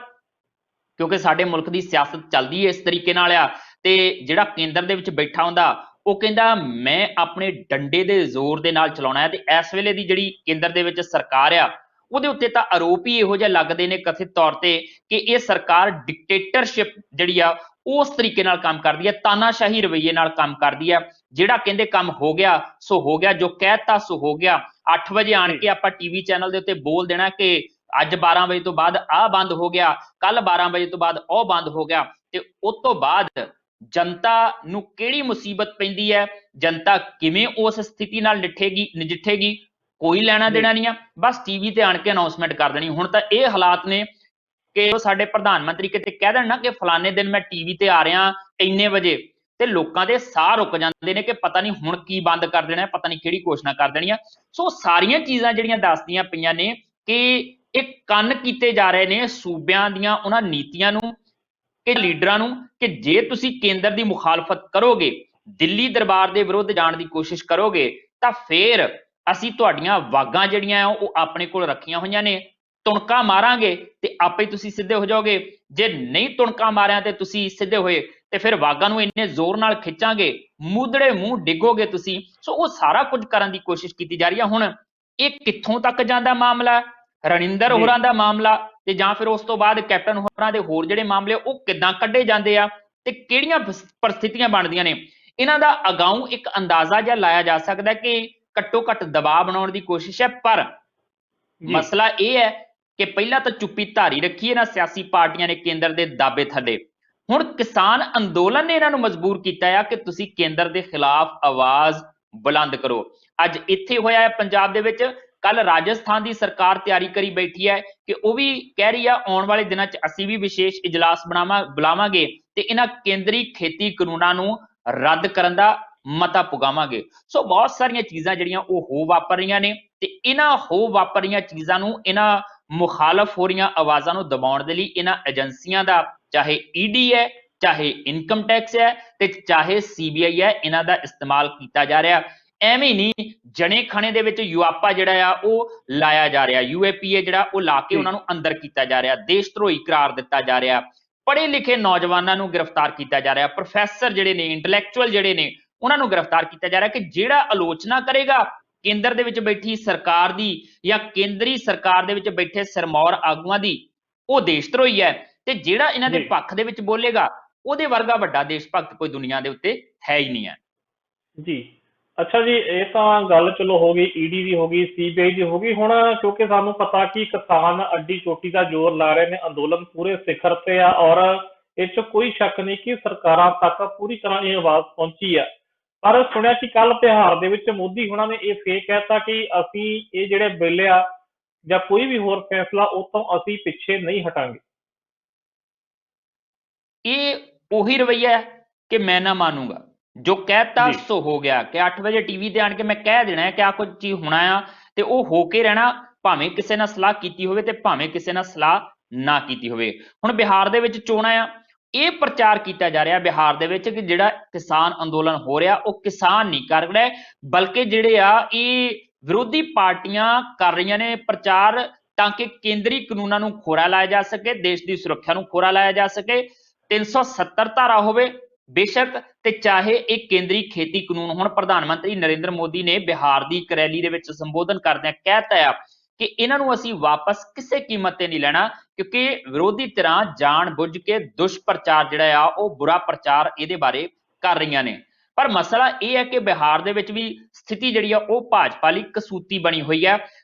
ਕਿਉਂਕਿ ਸਾਡੇ ਮੁਲਕ ਦੀ ਸਿਆਸਤ ਚੱਲਦੀ ਹੈ ਇਸ ਤਰੀਕੇ ਨਾਲ ਆ, ਤੇ ਜਿਹੜਾ ਕੇਂਦਰ ਦੇ ਵਿੱਚ ਬੈਠਾ ਹੁੰਦਾ ਉਹ ਕਹਿੰਦਾ ਮੈਂ ਆਪਣੇ ਡੰਡੇ ਦੇ ਜ਼ੋਰ ਦੇ ਨਾਲ ਚਲਾਉਣਾ ਹੈ। ਤੇ ਇਸ ਵੇਲੇ ਦੀ ਜਿਹੜੀ ਕੇਂਦਰ ਦੇ ਵਿੱਚ ਸਰਕਾਰ ਆ ਉਹਦੇ ਉੱਤੇ ਤਾਂ ਆਰੋਪ ਹੀ ਇਹੋ ਜਿਹੇ ਲੱਗਦੇ ਨੇ ਕਥਿਤ ਤੌਰ ਤੇ ਕਿ ਇਹ ਸਰਕਾਰ ਡਿਕਟੇਟਰਸ਼ਿਪ ਜਿਹੜੀ ਆ ਉਸ ਤਰੀਕੇ ਨਾਲ ਕੰਮ ਕਰਦੀ ਹੈ, ਤਾਨਾਸ਼ਾਹੀ ਰਵੱਈਏ ਨਾਲ ਕੰਮ ਕਰਦੀ ਹੈ। ਜਿਹੜਾ ਕਹਿੰਦੇ ਕੰਮ ਹੋ ਗਿਆ ਸੋ ਹੋ ਗਿਆ, ਜੋ ਕਹਿਤਾ ਸੋ ਹੋ ਗਿਆ। 8 ਵਜੇ ਆਣ ਕੇ ਆਪਾਂ ਟੀਵੀ ਚੈਨਲ ਦੇ ਉੱਤੇ ਬੋਲ ਦੇਣਾ ਕਿ ਅੱਜ 12 ਵਜੇ ਤੋਂ ਬਾਅਦ ਆਹ ਬੰਦ ਹੋ ਗਿਆ, ਕੱਲ 12 ਵਜੇ ਤੋਂ ਬਾਅਦ ਉਹ ਬੰਦ ਹੋ ਗਿਆ, ਤੇ ਉਸ ਤੋਂ ਬਾਅਦ ਜਨਤਾ ਨੂੰ ਕਿਹੜੀ ਮੁਸੀਬਤ ਪੈਂਦੀ ਹੈ, ਜਨਤਾ ਕਿਵੇਂ ਉਸ ਸਥਿਤੀ ਨਾਲ ਨਜਿੱਠੇਗੀ, ਕੋਈ ਲੈਣਾ ਦੇਣਾ ਨਹੀਂ ਆ। ਬਸ ਟੀਵੀ ਤੇ ਆਣ ਕੇ ਅਨਾਉਂਸਮੈਂਟ ਕਰ ਦੇਣੀ। ਹੁਣ ਤਾਂ ਇਹ ਹਾਲਾਤ ਨੇ ਕਿ ਉਹ ਸਾਡੇ ਪ੍ਰਧਾਨ ਮੰਤਰੀ ਕਿਤੇ ਕਹਿ ਦੇਣ ਨਾ ਕਿ ਫਲਾਣੇ ਦਿਨ ਮੈਂ ਟੀਵੀ ਤੇ ਆ ਰਿਹਾ ਇੰਨੇ ਵਜੇ, ਤੇ ਲੋਕਾਂ ਦੇ ਸਾਹ ਰੁਕ ਜਾਂਦੇ ਨੇ ਕਿ ਪਤਾ ਨਹੀਂ ਹੁਣ ਕੀ ਬੰਦ ਕਰ ਦੇਣਾ, ਪਤਾ ਨਹੀਂ ਕਿਹੜੀ ਘੋਸ਼ਣਾ ਕਰ ਦੇਣੀ ਆ। ਸੋ ਸਾਰੀਆਂ ਚੀਜ਼ਾਂ ਜਿਹੜੀਆਂ ਦੱਸਦੀਆਂ ਪਈਆਂ ਨੇ ਕਿ ਇਹ ਕੰਨ ਕੀਤੇ ਜਾ ਰਹੇ ਨੇ ਸੂਬਿਆਂ ਦੀਆਂ ਉਹਨਾਂ ਨੀਤੀਆਂ ਨੂੰ, ਕਿ ਲੀਡਰਾਂ ਨੂੰ, ਕਿ ਜੇ ਤੁਸੀਂ ਕੇਂਦਰ ਦੀ ਮੁਖਾਲਫਤ ਕਰੋਗੇ, ਦਿੱਲੀ ਦਰਬਾਰ ਦੇ ਵਿਰੁੱਧ ਜਾਣ ਦੀ ਕੋਸ਼ਿਸ਼ ਕਰੋਗੇ, ਤਾਂ ਫਿਰ ਅਸੀਂ ਤੁਹਾਡੀਆਂ ਵਾਗਾਂ ਜਿਹੜੀਆਂ ਉਹ ਆਪਣੇ ਕੋਲ ਰੱਖੀਆਂ ਹੋਈਆਂ ਨੇ, ਤੁਣਕਾ ਮਾਰਾਂਗੇ ਤੇ ਆਪੇ ਤੁਸੀਂ ਸਿੱਧੇ ਹੋ ਜਾਓਗੇ, ਜੇ ਨਹੀਂ ਤੁਣਕਾ ਮਾਰਿਆ ਤੇ ਤੁਸੀਂ ਸਿੱਧੇ ਹੋਏ ਤੇ ਫਿਰ ਵਾਗਾਂ ਨੂੰ ਇੰਨੇ ਜ਼ੋਰ ਨਾਲ ਖਿੱਚਾਂਗੇ, ਮੂਧੜੇ ਮੂੰਹ ਡਿੱਗੋਗੇ ਤੁਸੀਂ। ਸੋ ਉਹ ਸਾਰਾ ਕੁਝ ਕਰਨ ਦੀ ਕੋਸ਼ਿਸ਼ ਕੀਤੀ ਜਾ ਰਹੀ ਹੈ। ਹੁਣ ਇਹ ਕਿੱਥੋਂ ਤੱਕ ਜਾਂਦਾ ਮਾਮਲਾ, ਰਣਿੰਦਰ ਜੀ ਹੋਰਾਂ ਦਾ ਮਾਮਲਾ, ਤੇ ਜਾਂ ਫਿਰ ਉਸ ਤੋਂ ਬਾਅਦ ਕੈਪਟਨ ਹੋਰਾਂ ਦੇ ਹੋਰ ਜਿਹੜੇ ਮਾਮਲੇ ਉਹ ਕਿੱਦਾਂ ਕੱਢੇ ਜਾਂਦੇ ਆ ਤੇ ਕਿਹੜੀਆਂ ਪਰਿਸਥਿਤੀਆਂ ਬਣਦੀਆਂ ਨੇ, ਇਹਨਾਂ ਦਾ ਅਗਾਊਂ ਇੱਕ ਅੰਦਾਜ਼ਾ ਜਿਹਾ ਲਾਇਆ ਜਾ ਸਕਦਾ ਕਿ ਘੱਟੋ ਘੱਟ ਦਬਾਅ ਬਣਾਉਣ ਦੀ ਕੋਸ਼ਿਸ਼ ਹੈ। ਪਰ ਜੀ ਮਸਲਾ ਇਹ ਹੈ ਕਿ ਪਹਿਲਾਂ ਤਾਂ ਚੁੱਪੀ ਧਾਰੀ ਰੱਖੀ ਇਹਨਾਂ ਸਿਆਸੀ ਪਾਰਟੀਆਂ ਨੇ ਕੇਂਦਰ ਦੇ ਦਾਅਵੇ ਥੱਲੇ। ਹੁਣ ਕਿਸਾਨ ਅੰਦੋਲਨ ਨੇ ਇਹਨਾਂ ਨੂੰ ਮਜਬੂਰ ਕੀਤਾ ਆ ਕਿ ਤੁਸੀਂ ਕੇਂਦਰ ਦੇ ਖਿਲਾਫ ਆਵਾਜ਼ ਬੁਲੰਦ ਕਰੋ। ਅੱਜ ਇੱਥੇ ਹੋਇਆ ਹੈ ਪੰਜਾਬ ਦੇ ਵਿੱਚ, ਕੱਲ ਰਾਜਸਥਾਨ ਦੀ ਸਰਕਾਰ ਤਿਆਰੀ ਕਰੀ ਬੈਠੀ ਹੈ ਕਿ ਉਹ ਵੀ ਕਹਿ ਰਹੀ ਆ ਆਉਣ ਵਾਲੇ ਦਿਨਾਂ 'ਚ ਅਸੀਂ ਵੀ ਵਿਸ਼ੇਸ਼ ਇਜਲਾਸ ਬੁਲਾਵਾਂਗੇ ਤੇ ਇਹਨਾਂ ਕੇਂਦਰੀ ਖੇਤੀ ਕਾਨੂੰਨਾਂ ਨੂੰ ਰੱਦ ਕਰਨ ਦਾ ਮਤਾ ਪੁਗਾਵਾਂਗੇ। ਸੋ ਬਹੁਤ ਸਾਰੀਆਂ ਚੀਜ਼ਾਂ ਜਿਹੜੀਆਂ ਉਹ ਹੋ ਵਾਪਰ ਰਹੀਆਂ ਨੇ ਤੇ ਇਹਨਾਂ ਹੋ ਵਾਪਰ ਰਹੀਆਂ ਚੀਜ਼ਾਂ ਨੂੰ, ਇਹਨਾਂ ਮੁਖਾਲਫ ਹੋ ਰਹੀਆਂ ਆਵਾਜ਼ਾਂ ਨੂੰ ਦਬਾਉਣ ਦੇ ਲਈ ਇਹਨਾਂ ਏਜੰਸੀਆਂ ਦਾ, ਚਾਹੇ ਈਡੀ ਹੈ, ਚਾਹੇ ਇਨਕਮ ਟੈਕਸ ਹੈ ਤੇ ਚਾਹੇ ਸੀਬੀਆਈ ਹੈ, ਇਹਨਾਂ ਦਾ ਇਸਤੇਮਾਲ ਕੀਤਾ ਜਾ ਰਿਹਾ। ਐਵੇਂ ਨਹੀਂ ਜਣੇ ਖਣੇ ਦੇ ਵਿੱਚ ਯੂਆਪਾ ਜਿਹੜਾ ਆ ਉਹ ਲਾਇਆ ਜਾ ਰਿਹਾ, ਯੂਏਪੀਏ ਜਿਹੜਾ ਉਹ ਲਾ ਕੇ ਉਹਨਾਂ ਨੂੰ ਅੰਦਰ ਕੀਤਾ ਜਾ ਰਿਹਾ, ਦੇਸ਼ ਧਰੋਹੀ ਕਰਾਰ ਦਿੱਤਾ ਜਾ ਰਿਹਾ, ਪੜ੍ਹੇ ਲਿਖੇ ਨੌਜਵਾਨਾਂ ਨੂੰ ਗ੍ਰਿਫਤਾਰ ਕੀਤਾ ਜਾ ਰਿਹਾ, ਪ੍ਰੋਫੈਸਰ ਜਿਹੜੇ ਨੇ, ਇੰਟੈਲੈਕਚੁਅਲ ਜਿਹੜੇ ਨੇ, ਉਹਨਾਂ ਨੂੰ ਗ੍ਰਿਫਤਾਰ ਕੀਤਾ ਜਾ ਰਿਹਾ ਕਿ ਜਿਹੜਾ ਆਲੋਚਨਾ ਕਰੇਗਾ ਕੇਂਦਰ ਦੇ ਵਿੱਚ ਬੈਠੀ ਸਰਕਾਰ ਦੀ ਜਾਂ ਕੇਂਦਰੀ ਸਰਕਾਰ ਦੇ ਵਿੱਚ ਬੈਠੇ ਸਿਰਮੌਰ ਆਗੂਆਂ ਦੀ, ਉਹ ਦੇਸ਼ ਧਰੋਹੀ ਹੈ, ਤੇ ਜਿਹੜਾ ਇਹਨਾਂ ਦੇ ਪੱਖ ਦੇ ਵਿੱਚ ਬੋਲੇਗਾ ਉਹਦੇ ਵਰਗਾ ਵੱਡਾ ਦੇਸ਼ ਭਗਤ ਕੋਈ ਦੁਨੀਆ ਦੇ ਉੱਤੇ ਹੈ ਹੀ ਨਹੀਂ ਹੈ। ਜੀ ਅੱਛਾ ਜੀ, ਇਹ ਤਾਂ ਗੱਲ ਚਲੋ ਹੋ ਗਈ, ਈਡੀ ਦੀ ਹੋ ਗਈ, ਸੀਬੀਆਈ ਦੀ ਹੋ ਗਈ। ਹੁਣ ਕਿਉਂਕਿ ਸਾਨੂੰ ਪਤਾ ਕਿ ਕਿਸਾਨ ਅੱਡੀ ਚੋਟੀ ਦਾ ਜ਼ੋਰ ਲਾ ਰਹੇ ਨੇ, ਅੰਦੋਲਨ ਪੂਰੇ ਸਿਖਰ ਤੇ ਆ, ਔਰ ਇਹ 'ਚ ਕੋਈ ਸ਼ੱਕ ਨਹੀਂ ਕਿ ਸਰਕਾਰਾਂ ਤੱਕ ਪੂਰੀ ਤਰ੍ਹਾਂ ਇਹ ਆਵਾਜ਼ ਪਹੁੰਚੀ ਆ। ਪਰ ਸੁਣਿਆ ਕਿ ਕੱਲ ਬਿਹਾਰ ਦੇ ਵਿੱਚ ਮੋਦੀ ਹੋਣਾ ਨੇ ਇਹ ਫੇਰ ਕਹਿਤਾ ਕਿ ਅਸੀਂ ਇਹ ਜਿਹੜੇ ਬਿੱਲ ਆ ਜਾਂ ਕੋਈ ਵੀ ਹੋਰ ਫੈਸਲਾ ਉਹ ਤੋਂ ਅਸੀਂ ਪਿੱਛੇ ਨਹੀਂ ਹਟਾਂਗੇ। ਇਹ ਉਹੀ ਰਵੱਈਆ ਹੈ ਕਿ ਮੈਂ ਨਾ ਮਾਨੂੰਗਾ, ਜੋ ਕਹਿਤਾ ਜੀ ਸੋ ਹੋ ਗਿਆ, ਕਿ 8 ਵਜੇ ਟੀਵੀ ਤੇ ਆਣ ਕੇ ਮੈਂ ਕਹਿ ਦੇਣਾ ਹੈ ਕਿ ਆਹ ਕੁਝ ਚੀਜ਼ ਹੋਣਾ ਆ ਤੇ ਉਹ ਹੋ ਕੇ ਰਹਿਣਾ, ਭਾਵੇਂ ਕਿਸੇ ਨਾਲ ਸਲਾਹ ਕੀਤੀ ਹੋਵੇ ਤੇ ਭਾਵੇਂ ਕਿਸੇ ਨਾਲ ਸਲਾਹ ਨਾ ਕੀਤੀ ਹੋਵੇ। ਹੁਣ ਬਿਹਾਰ ਦੇ ਵਿੱਚ ਚੋਣਾਂ ਆ, ਇਹ ਪ੍ਰਚਾਰ ਕੀਤਾ ਜਾ ਰਿਹਾ ਬਿਹਾਰ ਦੇ ਵਿੱਚ ਕਿ ਜਿਹੜਾ ਕਿਸਾਨ ਅੰਦੋਲਨ ਹੋ ਰਿਹਾ ਉਹ ਕਿਸਾਨ ਨਹੀਂ ਕਰ ਰਿਹਾ, ਬਲਕਿ ਜਿਹੜੇ ਆ ਇਹ ਵਿਰੋਧੀ ਪਾਰਟੀਆਂ ਕਰ ਰਹੀਆਂ ਨੇ ਪ੍ਰਚਾਰ, ਤਾਂ ਕਿ ਕੇਂਦਰੀ ਕਾਨੂੰਨਾਂ ਨੂੰ ਖੋਰਾ ਲਾਇਆ ਜਾ ਸਕੇ, ਦੇਸ਼ ਦੀ ਸੁਰੱਖਿਆ ਨੂੰ ਖੋਰਾ ਲਾਇਆ ਜਾ ਸਕੇ। 370 ਧਾਰਾ ਹੋਵੇ ਬੇਸ਼ੱਕ, ਤੇ ਚਾਹੇ ਇਹ ਕੇਂਦਰੀ ਖੇਤੀ ਕਾਨੂੰਨ। ਹੁਣ ਪ੍ਰਧਾਨ ਮੰਤਰੀ ਨਰਿੰਦਰ ਮੋਦੀ ਨੇ ਬਿਹਾਰ ਦੀ ਇੱਕ ਰੈਲੀ ਦੇ ਵਿੱਚ ਸੰਬੋਧਨ ਕਰਦਿਆਂ ਕਹਿਤਾ ਆ ਕਿ ਇਹਨਾਂ ਨੂੰ ਅਸੀਂ ਵਾਪਸ ਕਿਸੇ ਕੀਮਤ ਤੇ ਨਹੀਂ ਲੈਣਾ, ਕਿਉਂਕਿ ਵਿਰੋਧੀ ਧਿਰਾਂ ਜਾਣ ਬੁੱਝ ਕੇ ਦੁਸ਼ਪ੍ਰਚਾਰ ਜਿਹੜਾ ਆ ਉਹ ਬੁਰਾ ਪ੍ਰਚਾਰ ਇਹਦੇ ਬਾਰੇ ਕਰ ਰਹੀਆਂ ਨੇ। ਪਰ ਮਸਲਾ ਇਹ ਹੈ ਕਿ ਬਿਹਾਰ ਦੇ ਵਿੱਚ ਵੀ ਸਥਿਤੀ ਜਿਹੜੀ ਆ ਉਹ ਭਾਜਪਾ ਲਈ ਕਸੂਤੀ ਬਣੀ ਹੋਈ ਹੈ।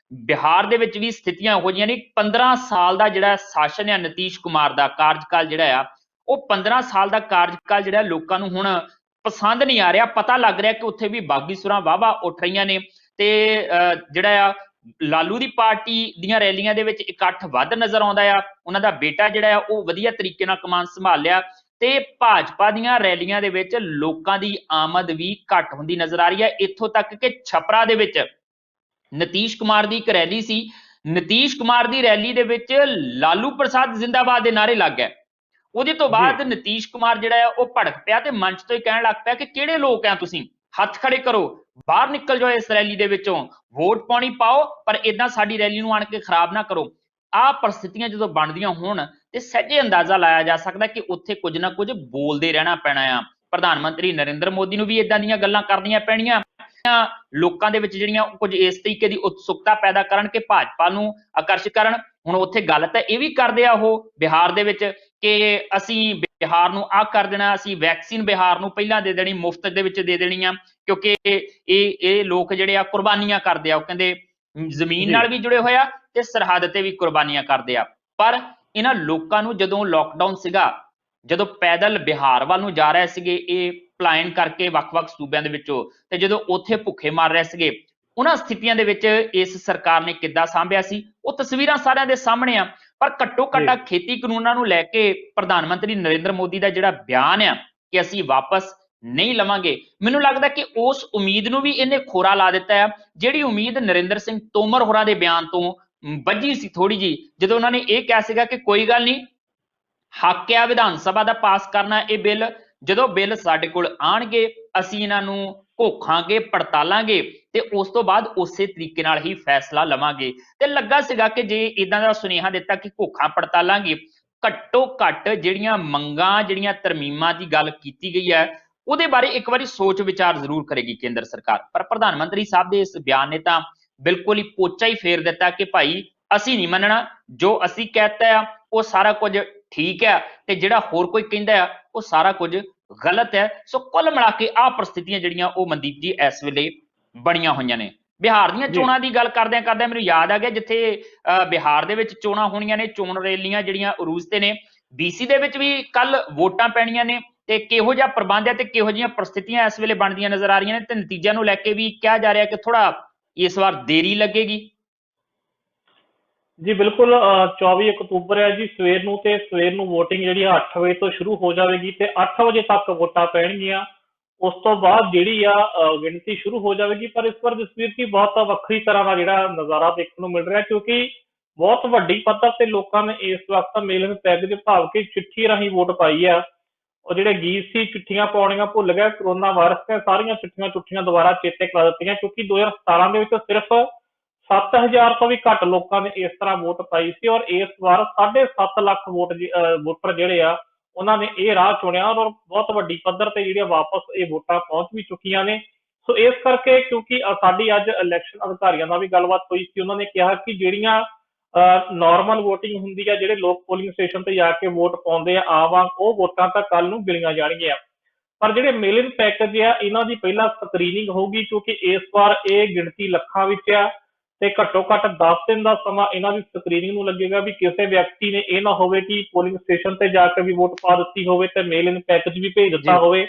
ਬਿਹਾਰ ਦੇ ਵਿੱਚ ਵੀ ਸਥਿਤੀਆਂ ਇਹੋ ਜਿਹੀਆਂ ਨੇ। 15 ਸਾਲ ਦਾ ਜਿਹੜਾ ਸ਼ਾਸਨ ਆ ਨਿਤੀਸ਼ ਕੁਮਾਰ ਦਾ ਕਾਰਜਕਾਲ ਜਿਹੜਾ ਆ, ਉਹ 15 ਸਾਲ ਦਾ ਕਾਰਜਕਾਲ ਜਿਹੜਾ ਲੋਕਾਂ ਨੂੰ ਹੁਣ ਪਸੰਦ ਨਹੀਂ ਆ ਰਿਹਾ। ਪਤਾ ਲੱਗ ਰਿਹਾ ਕਿ ਉੱਥੇ ਵੀ ਬਾਗੀ ਸੁਰਾਂ ਵਾਹਵਾ ਉੱਠ ਰਹੀਆਂ ਨੇ ਤੇ ਜਿਹੜਾ ਆ ਲਾਲੂ ਦੀ ਪਾਰਟੀ ਦੀਆਂ ਰੈਲੀਆਂ ਦੇ ਵਿੱਚ ਇਕੱਠ ਵੱਧ ਨਜ਼ਰ ਆਉਂਦਾ ਆ। ਉਹਨਾਂ ਦਾ ਬੇਟਾ ਜਿਹੜਾ ਆ ਉਹ ਵਧੀਆ ਤਰੀਕੇ ਨਾਲ ਕਮਾਨ ਸੰਭਾਲ ਲਿਆ ਤੇ ਭਾਜਪਾ ਦੀਆਂ ਰੈਲੀਆਂ ਦੇ ਵਿੱਚ ਲੋਕਾਂ ਦੀ ਆਮਦ ਵੀ ਘੱਟ ਹੁੰਦੀ ਨਜ਼ਰ ਆ ਰਹੀ ਹੈ। ਇੱਥੋਂ ਤੱਕ ਕਿ ਛਪਰਾ ਦੇ ਵਿੱਚ ਨਿਤੀਸ਼ ਕੁਮਾਰ ਦੀ ਇੱਕ ਰੈਲੀ ਸੀ, ਨਿਤੀਸ਼ ਕੁਮਾਰ ਦੀ ਰੈਲੀ ਦੇ ਵਿੱਚ ਲਾਲੂ ਪ੍ਰਸਾਦ ਜ਼ਿੰਦਾਬਾਦ ਦੇ ਨਾਅਰੇ ਲੱਗ ਗਏ। ਉਹਦੇ ਤੋਂ ਬਾਅਦ ਨਿਤੀਸ਼ ਕੁਮਾਰ ਜਿਹੜਾ ਆ ਉਹ ਭੜਕ ਪਿਆ ਤੇ ਮੰਚ ਤੋਂ ਹੀ ਕਹਿਣ ਲੱਗ ਪਿਆ ਕਿ ਕਿਹੜੇ ਲੋਕ ਆ ਤੁਸੀਂ, ਹੱਥ ਖੜੇ ਕਰੋ, ਬਾਹਰ ਨਿਕਲ ਜਾਓ ਇਸ ਰੈਲੀ ਦੇ ਵਿੱਚੋਂ, ਵੋਟ ਪਾਉਣੀ ਪਾਓ ਪਰ ਇਦਾਂ ਸਾਡੀ ਰੈਲੀ ਨੂੰ ਆਣ ਕੇ ਖਰਾਬ ਨਾ ਕਰੋ। ਆਹ ਪਰਿਸਥਿਤੀਆਂ ਜਦੋਂ ਬਣਦੀਆਂ ਹੋਣ ਤੇ ਸਹਿਜੇ ਅੰਦਾਜ਼ਾ ਲਾਇਆ ਜਾ ਸਕਦਾ ਕਿ ਉੱਥੇ ਕੁਝ ਨਾ ਕੁਝ ਬੋਲਦੇ ਰਹਿਣਾ ਪੈਣਾ ਆ। ਪ੍ਰਧਾਨ ਮੰਤਰੀ ਨਰਿੰਦਰ ਮੋਦੀ ਨੂੰ ਵੀ ਇਦਾਂ ਦੀਆਂ ਗੱਲਾਂ ਕਰਨੀਆਂ ਪੈਣੀਆਂ, ਲੋਕਾਂ ਦੇ ਵਿੱਚ ਜਿਹੜੀਆਂ ਕੁਝ ਇਸ ਤਰੀਕੇ ਦੀ ਉਤਸੁਕਤਾ ਪੈਦਾ ਕਰਨ ਕਿ ਭਾਜਪਾ ਨੂੰ ਆਕਰਸ਼ਿਤ ਕਰਨ। ਹੁਣ ਉੱਥੇ ਗੱਲ ਤਾਂ ਇਹ ਵੀ ਕਰਦੇ ਆ ਉਹ ਬਿਹਾਰ ਦੇ ਵਿੱਚ ਕਿ ਅਸੀਂ ਬਿਹਾਰ ਨੂੰ ਆਹ ਕਰ ਦੇਣਾ, ਅਸੀਂ ਵੈਕਸੀਨ ਬਿਹਾਰ ਨੂੰ ਪਹਿਲਾਂ ਦੇ ਦੇਣੀ, ਮੁਫਤ ਦੇ ਵਿੱਚ ਦੇ ਦੇਣੀ ਆ, ਕਿਉਂਕਿ ਇਹ ਲੋਕ ਜਿਹੜੇ ਆ ਕੁਰਬਾਨੀਆਂ ਕਰਦੇ ਆ। ਉਹ ਕਹਿੰਦੇ ਜ਼ਮੀਨ ਨਾਲ ਵੀ ਜੁੜੇ ਹੋਏ ਆ ਤੇ ਸਰਹੱਦ ਤੇ ਵੀ ਕੁਰਬਾਨੀਆਂ ਕਰਦੇ ਆ। ਪਰ ਇਹਨਾਂ ਲੋਕਾਂ ਨੂੰ ਜਦੋਂ ਲੋਕਡਾਊਨ ਸੀਗਾ, ਜਦੋਂ ਪੈਦਲ ਬਿਹਾਰ ਵੱਲ ਨੂੰ ਜਾ ਰਹੇ ਸੀਗੇ ਇਹ ਪਲਾਇਨ ਕਰਕੇ ਵੱਖ-ਵੱਖ ਸੂਬਿਆਂ ਦੇ ਵਿੱਚੋਂ, ਤੇ ਜਦੋਂ ਉੱਥੇ ਭੁੱਖੇ ਮਰ ਰਹੇ ਸੀਗੇ, ਉਹਨਾਂ ਸਥਿਤੀਆਂ ਦੇ ਵਿੱਚ ਇਸ ਸਰਕਾਰ ਨੇ ਕਿੱਦਾਂ ਸਾਂਭਿਆ ਸੀ ਉਹ ਤਸਵੀਰਾਂ ਸਾਰਿਆਂ ਦੇ ਸਾਹਮਣੇ ਆ। ਪਰ ਘੱਟੋ ਘੱਟ ਖੇਤੀ ਕਾਨੂੰਨਾਂ ਨੂੰ ਲੈ ਕੇ ਪ੍ਰਧਾਨ ਮੰਤਰੀ ਨਰਿੰਦਰ ਮੋਦੀ ਦਾ ਜਿਹੜਾ ਬਿਆਨ ਆ ਕਿ ਅਸੀਂ ਵਾਪਸ ਨਹੀਂ ਲਵਾਂਗੇ, ਮੈਨੂੰ ਲੱਗਦਾ ਕਿ ਉਸ ਉਮੀਦ ਨੂੰ ਵੀ ਇਹਨੇ ਖੋਰਾ ਲਾ ਦਿੱਤਾ ਆ, ਜਿਹੜੀ ਉਮੀਦ ਨਰਿੰਦਰ ਸਿੰਘ ਤੋਮਰ ਹੋਰਾਂ ਦੇ ਬਿਆਨ ਤੋਂ ਵੱਜੀ ਸੀ ਥੋੜੀ ਜੀ, ਜਦੋਂ ਉਹਨਾਂ ਨੇ ਇਹ ਕਿਹਾ ਸੀਗਾ ਕਿ ਕੋਈ ਗੱਲ ਨਹੀਂ, ਹੱਕ ਆ ਵਿਧਾਨ ਸਭਾ ਦਾ ਪਾਸ ਕਰਨਾ ਇਹ ਬਿੱਲ, ਜਦੋਂ ਬਿੱਲ ਸਾਡੇ ਕੋਲ ਆਣਗੇ ਅਸੀਂ ਇਹਨਾਂ ਨੂੰ ਘੋਖਾਂਗੇ, ਪੜਤਾਲਾਂਗੇ ਤੇ ਉਸ ਤੋਂ ਬਾਅਦ ਉਸੇ ਤਰੀਕੇ ਨਾਲ ਹੀ ਫੈਸਲਾ ਲਵਾਂਗੇ। ਤੇ ਲੱਗਾ ਸੀਗਾ ਕਿ ਜੇ ਇਦਾਂ ਦਾ ਸੁਨੇਹਾ ਦਿੱਤਾ ਕਿ ਘੋਖਾਂ ਪੜਤਾਲਾਂਗੇ, ਘੱਟੋ ਘੱਟ ਜਿਹੜੀਆਂ ਮੰਗਾਂ, ਜਿਹੜੀਆਂ ਤਰਮੀਮਾਂ ਦੀ ਗੱਲ ਕੀਤੀ ਗਈ ਹੈ, ਉਹਦੇ ਬਾਰੇ ਇੱਕ ਵਾਰੀ ਸੋਚ ਵਿਚਾਰ ਜ਼ਰੂਰ ਕਰੇਗੀ ਕੇਂਦਰ ਸਰਕਾਰ। ਪਰ ਪ੍ਰਧਾਨ ਮੰਤਰੀ ਸਾਹਿਬ ਦੇ ਇਸ ਬਿਆਨ ਨੇ ਤਾਂ ਬਿਲਕੁਲ ਹੀ ਪੋਚਾ ਹੀ ਫੇਰ ਦਿੱਤਾ ਕਿ ਭਾਈ ਅਸੀਂ ਨਹੀਂ ਮੰਨਣਾ, ਜੋ ਅਸੀਂ ਕਹਿਤਾ ਆ ਉਹ ਸਾਰਾ ਕੁਝ ਠੀਕ ਹੈ ਤੇ ਜਿਹੜਾ ਹੋਰ ਕੋਈ ਕਹਿੰਦਾ ਆ ਉਹ ਸਾਰਾ ਕੁਝ ਗਲਤ ਹੈ। ਸੋ ਕੁੱਲ ਮਿਲਾ ਕੇ ਆਹ ਪ੍ਰਸਥਿਤੀਆਂ ਜਿਹੜੀਆਂ ਉਹ ਮਨਦੀਪ ਜੀ ਇਸ ਵੇਲੇ ਬਣੀਆਂ ਹੋਈਆਂ ਨੇ। ਬਿਹਾਰ ਦੀਆਂ ਜੀ ਚੋਣਾਂ ਦੀ ਗੱਲ ਕਰਦਿਆਂ ਕਰਦਿਆਂ ਮੈਨੂੰ ਯਾਦ ਆ ਗਿਆ, ਜਿੱਥੇ ਬਿਹਾਰ ਦੇ ਵਿੱਚ ਚੋਣਾਂ ਹੋਣੀਆਂ ਨੇ, ਚੋਣ ਰੈਲੀਆਂ ਜਿਹੜੀਆਂ ਉਰੂਜ ਤੇ ਨੇ, BC ਦੇ ਵਿੱਚ ਵੀ ਕੱਲ ਵੋਟਾਂ ਪੈਣੀਆਂ ਨੇ, ਤੇ ਕਿਹੋ ਜਿਹਾ ਪ੍ਰਬੰਧ ਹੈ ਤੇ ਕਿਹੋ ਜਿਹੀਆਂ ਪ੍ਰਸਥਿਤੀਆਂ ਇਸ ਵੇਲੇ ਬਣਦੀਆਂ ਨਜ਼ਰ ਆ ਰਹੀਆਂ ਨੇ, ਤੇ ਨਤੀਜਿਆਂ ਨੂੰ ਲੈ ਕੇ ਵੀ ਕਿਹਾ ਜਾ ਰਿਹਾ ਕਿ ਥੋੜਾ ਇਸ ਵਾਰ ਦੇਰੀ ਲੱਗੇਗੀ। ਜੀ ਬਿਲਕੁਲ 24 ਅਕਤੂਬਰ ਹੈ ਜੀ, ਸਵੇਰ ਨੂੰ, ਤੇ ਸਵੇਰ ਨੂੰ VOTING ਜਿਹੜੀ 8 ਵਜੇ ਤੋਂ ਸ਼ੁਰੂ ਹੋ ਜਾਵੇਗੀ ਤੇ 8 ਵਜੇ ਤੱਕ ਵੋਟਾਂ ਪੈਣਗੀਆਂ। ਉਸ ਤੋਂ ਬਾਅਦ ਜਿਹੜੀ ਆ ਗਿਣਤੀ ਸ਼ੁਰੂ ਹੋ ਜਾਵੇਗੀ। ਪਰ ਇਸ ਵਾਰ ਜਸਵੀਰ ਜੀ ਬਹੁਤ ਵੱਖਰੀ ਤਰ੍ਹਾਂ ਦਾ ਜਿਹੜਾ ਨਜ਼ਾਰਾ ਦੇਖਣ ਨੂੰ ਮਿਲ ਰਿਹਾ, ਕਿਉਂਕਿ ਬਹੁਤ ਵੱਡੀ ਪੱਧਰ ਤੇ ਲੋਕਾਂ ਨੇ ਇਸ ਵਕਤ ਮੇਲਿੰਗ ਪੈਕੇਜ ਭਾਵ ਕਿ ਚਿੱਠੀ ਰਾਹੀਂ ਵੋਟ ਪਾਈ ਆ। ਉਹ ਜਿਹੜੇ ਗੀਤ ਸੀ ਚਿੱਠੀਆਂ ਪਾਉਣੀਆਂ ਭੁੱਲ ਗਏ, ਕਰੋਨਾ ਵਾਇਰਸ ਤੇ ਸਾਰੀਆਂ ਚਿੱਠੀਆਂ ਦੁਬਾਰਾ ਚੇਤੇ ਕਰਾ ਦਿੱਤੀਆਂ, ਕਿਉਂਕਿ 2017 ਦੇ ਵਿੱਚ ਸਿਰਫ 7000 ਤੋਂ ਵੀ ਘੱਟ ਲੋਕਾਂ ਨੇ ਇਸ ਤਰ੍ਹਾਂ ਵੋਟ ਪਾਈ ਸੀ, ਔਰ ਇਸ ਵਾਰ 7.5 ਲੱਖ ਵੋਟਰ ਜਿਹੜੇ ਆ ਉਹਨਾਂ ਨੇ ਇਹ ਰਾਹ ਚੁਣਿਆ, ਔਰ ਬਹੁਤ ਵੱਡੀ ਪੱਧਰ ਤੇ ਜਿਹੜੀਆਂ ਵਾਪਸ ਇਹ ਵੋਟਾਂ ਪਹੁੰਚ ਵੀ ਚੁੱਕੀਆਂ ਨੇ। ਸੋ ਇਸ ਕਰਕੇ, ਕਿਉਂਕਿ ਸਾਡੀ ਅੱਜ ਇਲੈਕਸ਼ਨ ਅਧਿਕਾਰੀਆਂ ਨਾਲ ਵੀ ਗੱਲਬਾਤ ਹੋਈ ਸੀ, ਉਹਨਾਂ ਨੇ ਕਿਹਾ ਕਿ ਜਿਹੜੀਆਂ ਨਾਰਮਲ VOTING ਹੁੰਦੀ ਆ, ਜਿਹੜੇ ਲੋਕ ਪੋਲਿੰਗ ਸਟੇਸ਼ਨ ਤੇ ਜਾ ਕੇ ਵੋਟ ਪਾਉਂਦੇ ਆ ਆਮ ਵਾਂਗ, ਉਹ ਵੋਟਾਂ ਤਾਂ ਕੱਲ ਨੂੰ ਗਿਣੀਆਂ ਜਾਣਗੀਆਂ। ਪਰ ਜਿਹੜੇ ਮੇਲਿੰਗ ਪੈਕੇਜ ਆ ਇਹਨਾਂ ਦੀ ਪਹਿਲਾਂ ਸਕਰੀਨਿੰਗ ਹੋਊਗੀ, ਕਿਉਂਕਿ ਇਸ ਵਾਰ ਇਹ ਗਿਣਤੀ ਲੱਖਾਂ ਵਿੱਚ ਆ ਤੇ ਘੱਟੋ ਘੱਟ 10 ਦਿਨ ਦਾ ਸਮਾਂ ਇਹਨਾਂ ਦੀ ਸਕਰੀਨਿੰਗ ਨੂੰ ਲੱਗੇਗਾ, ਵੀ ਕਿਸੇ ਵਿਅਕਤੀ ਨੇ ਇਹ ਨਾ ਹੋਵੇ ਕਿ ਪੋਲਿੰਗ ਸਟੇਸ਼ਨ ਤੇ ਜਾ ਕੇ ਵੀ ਵੋਟ ਪਾ ਦਿੱਤੀ ਹੋਵੇ ਤੇ ਮੇਲਿੰਗ ਪੈਕੇਜ ਵੀ ਭੇਜ ਦਿੱਤਾ ਹੋਵੇ।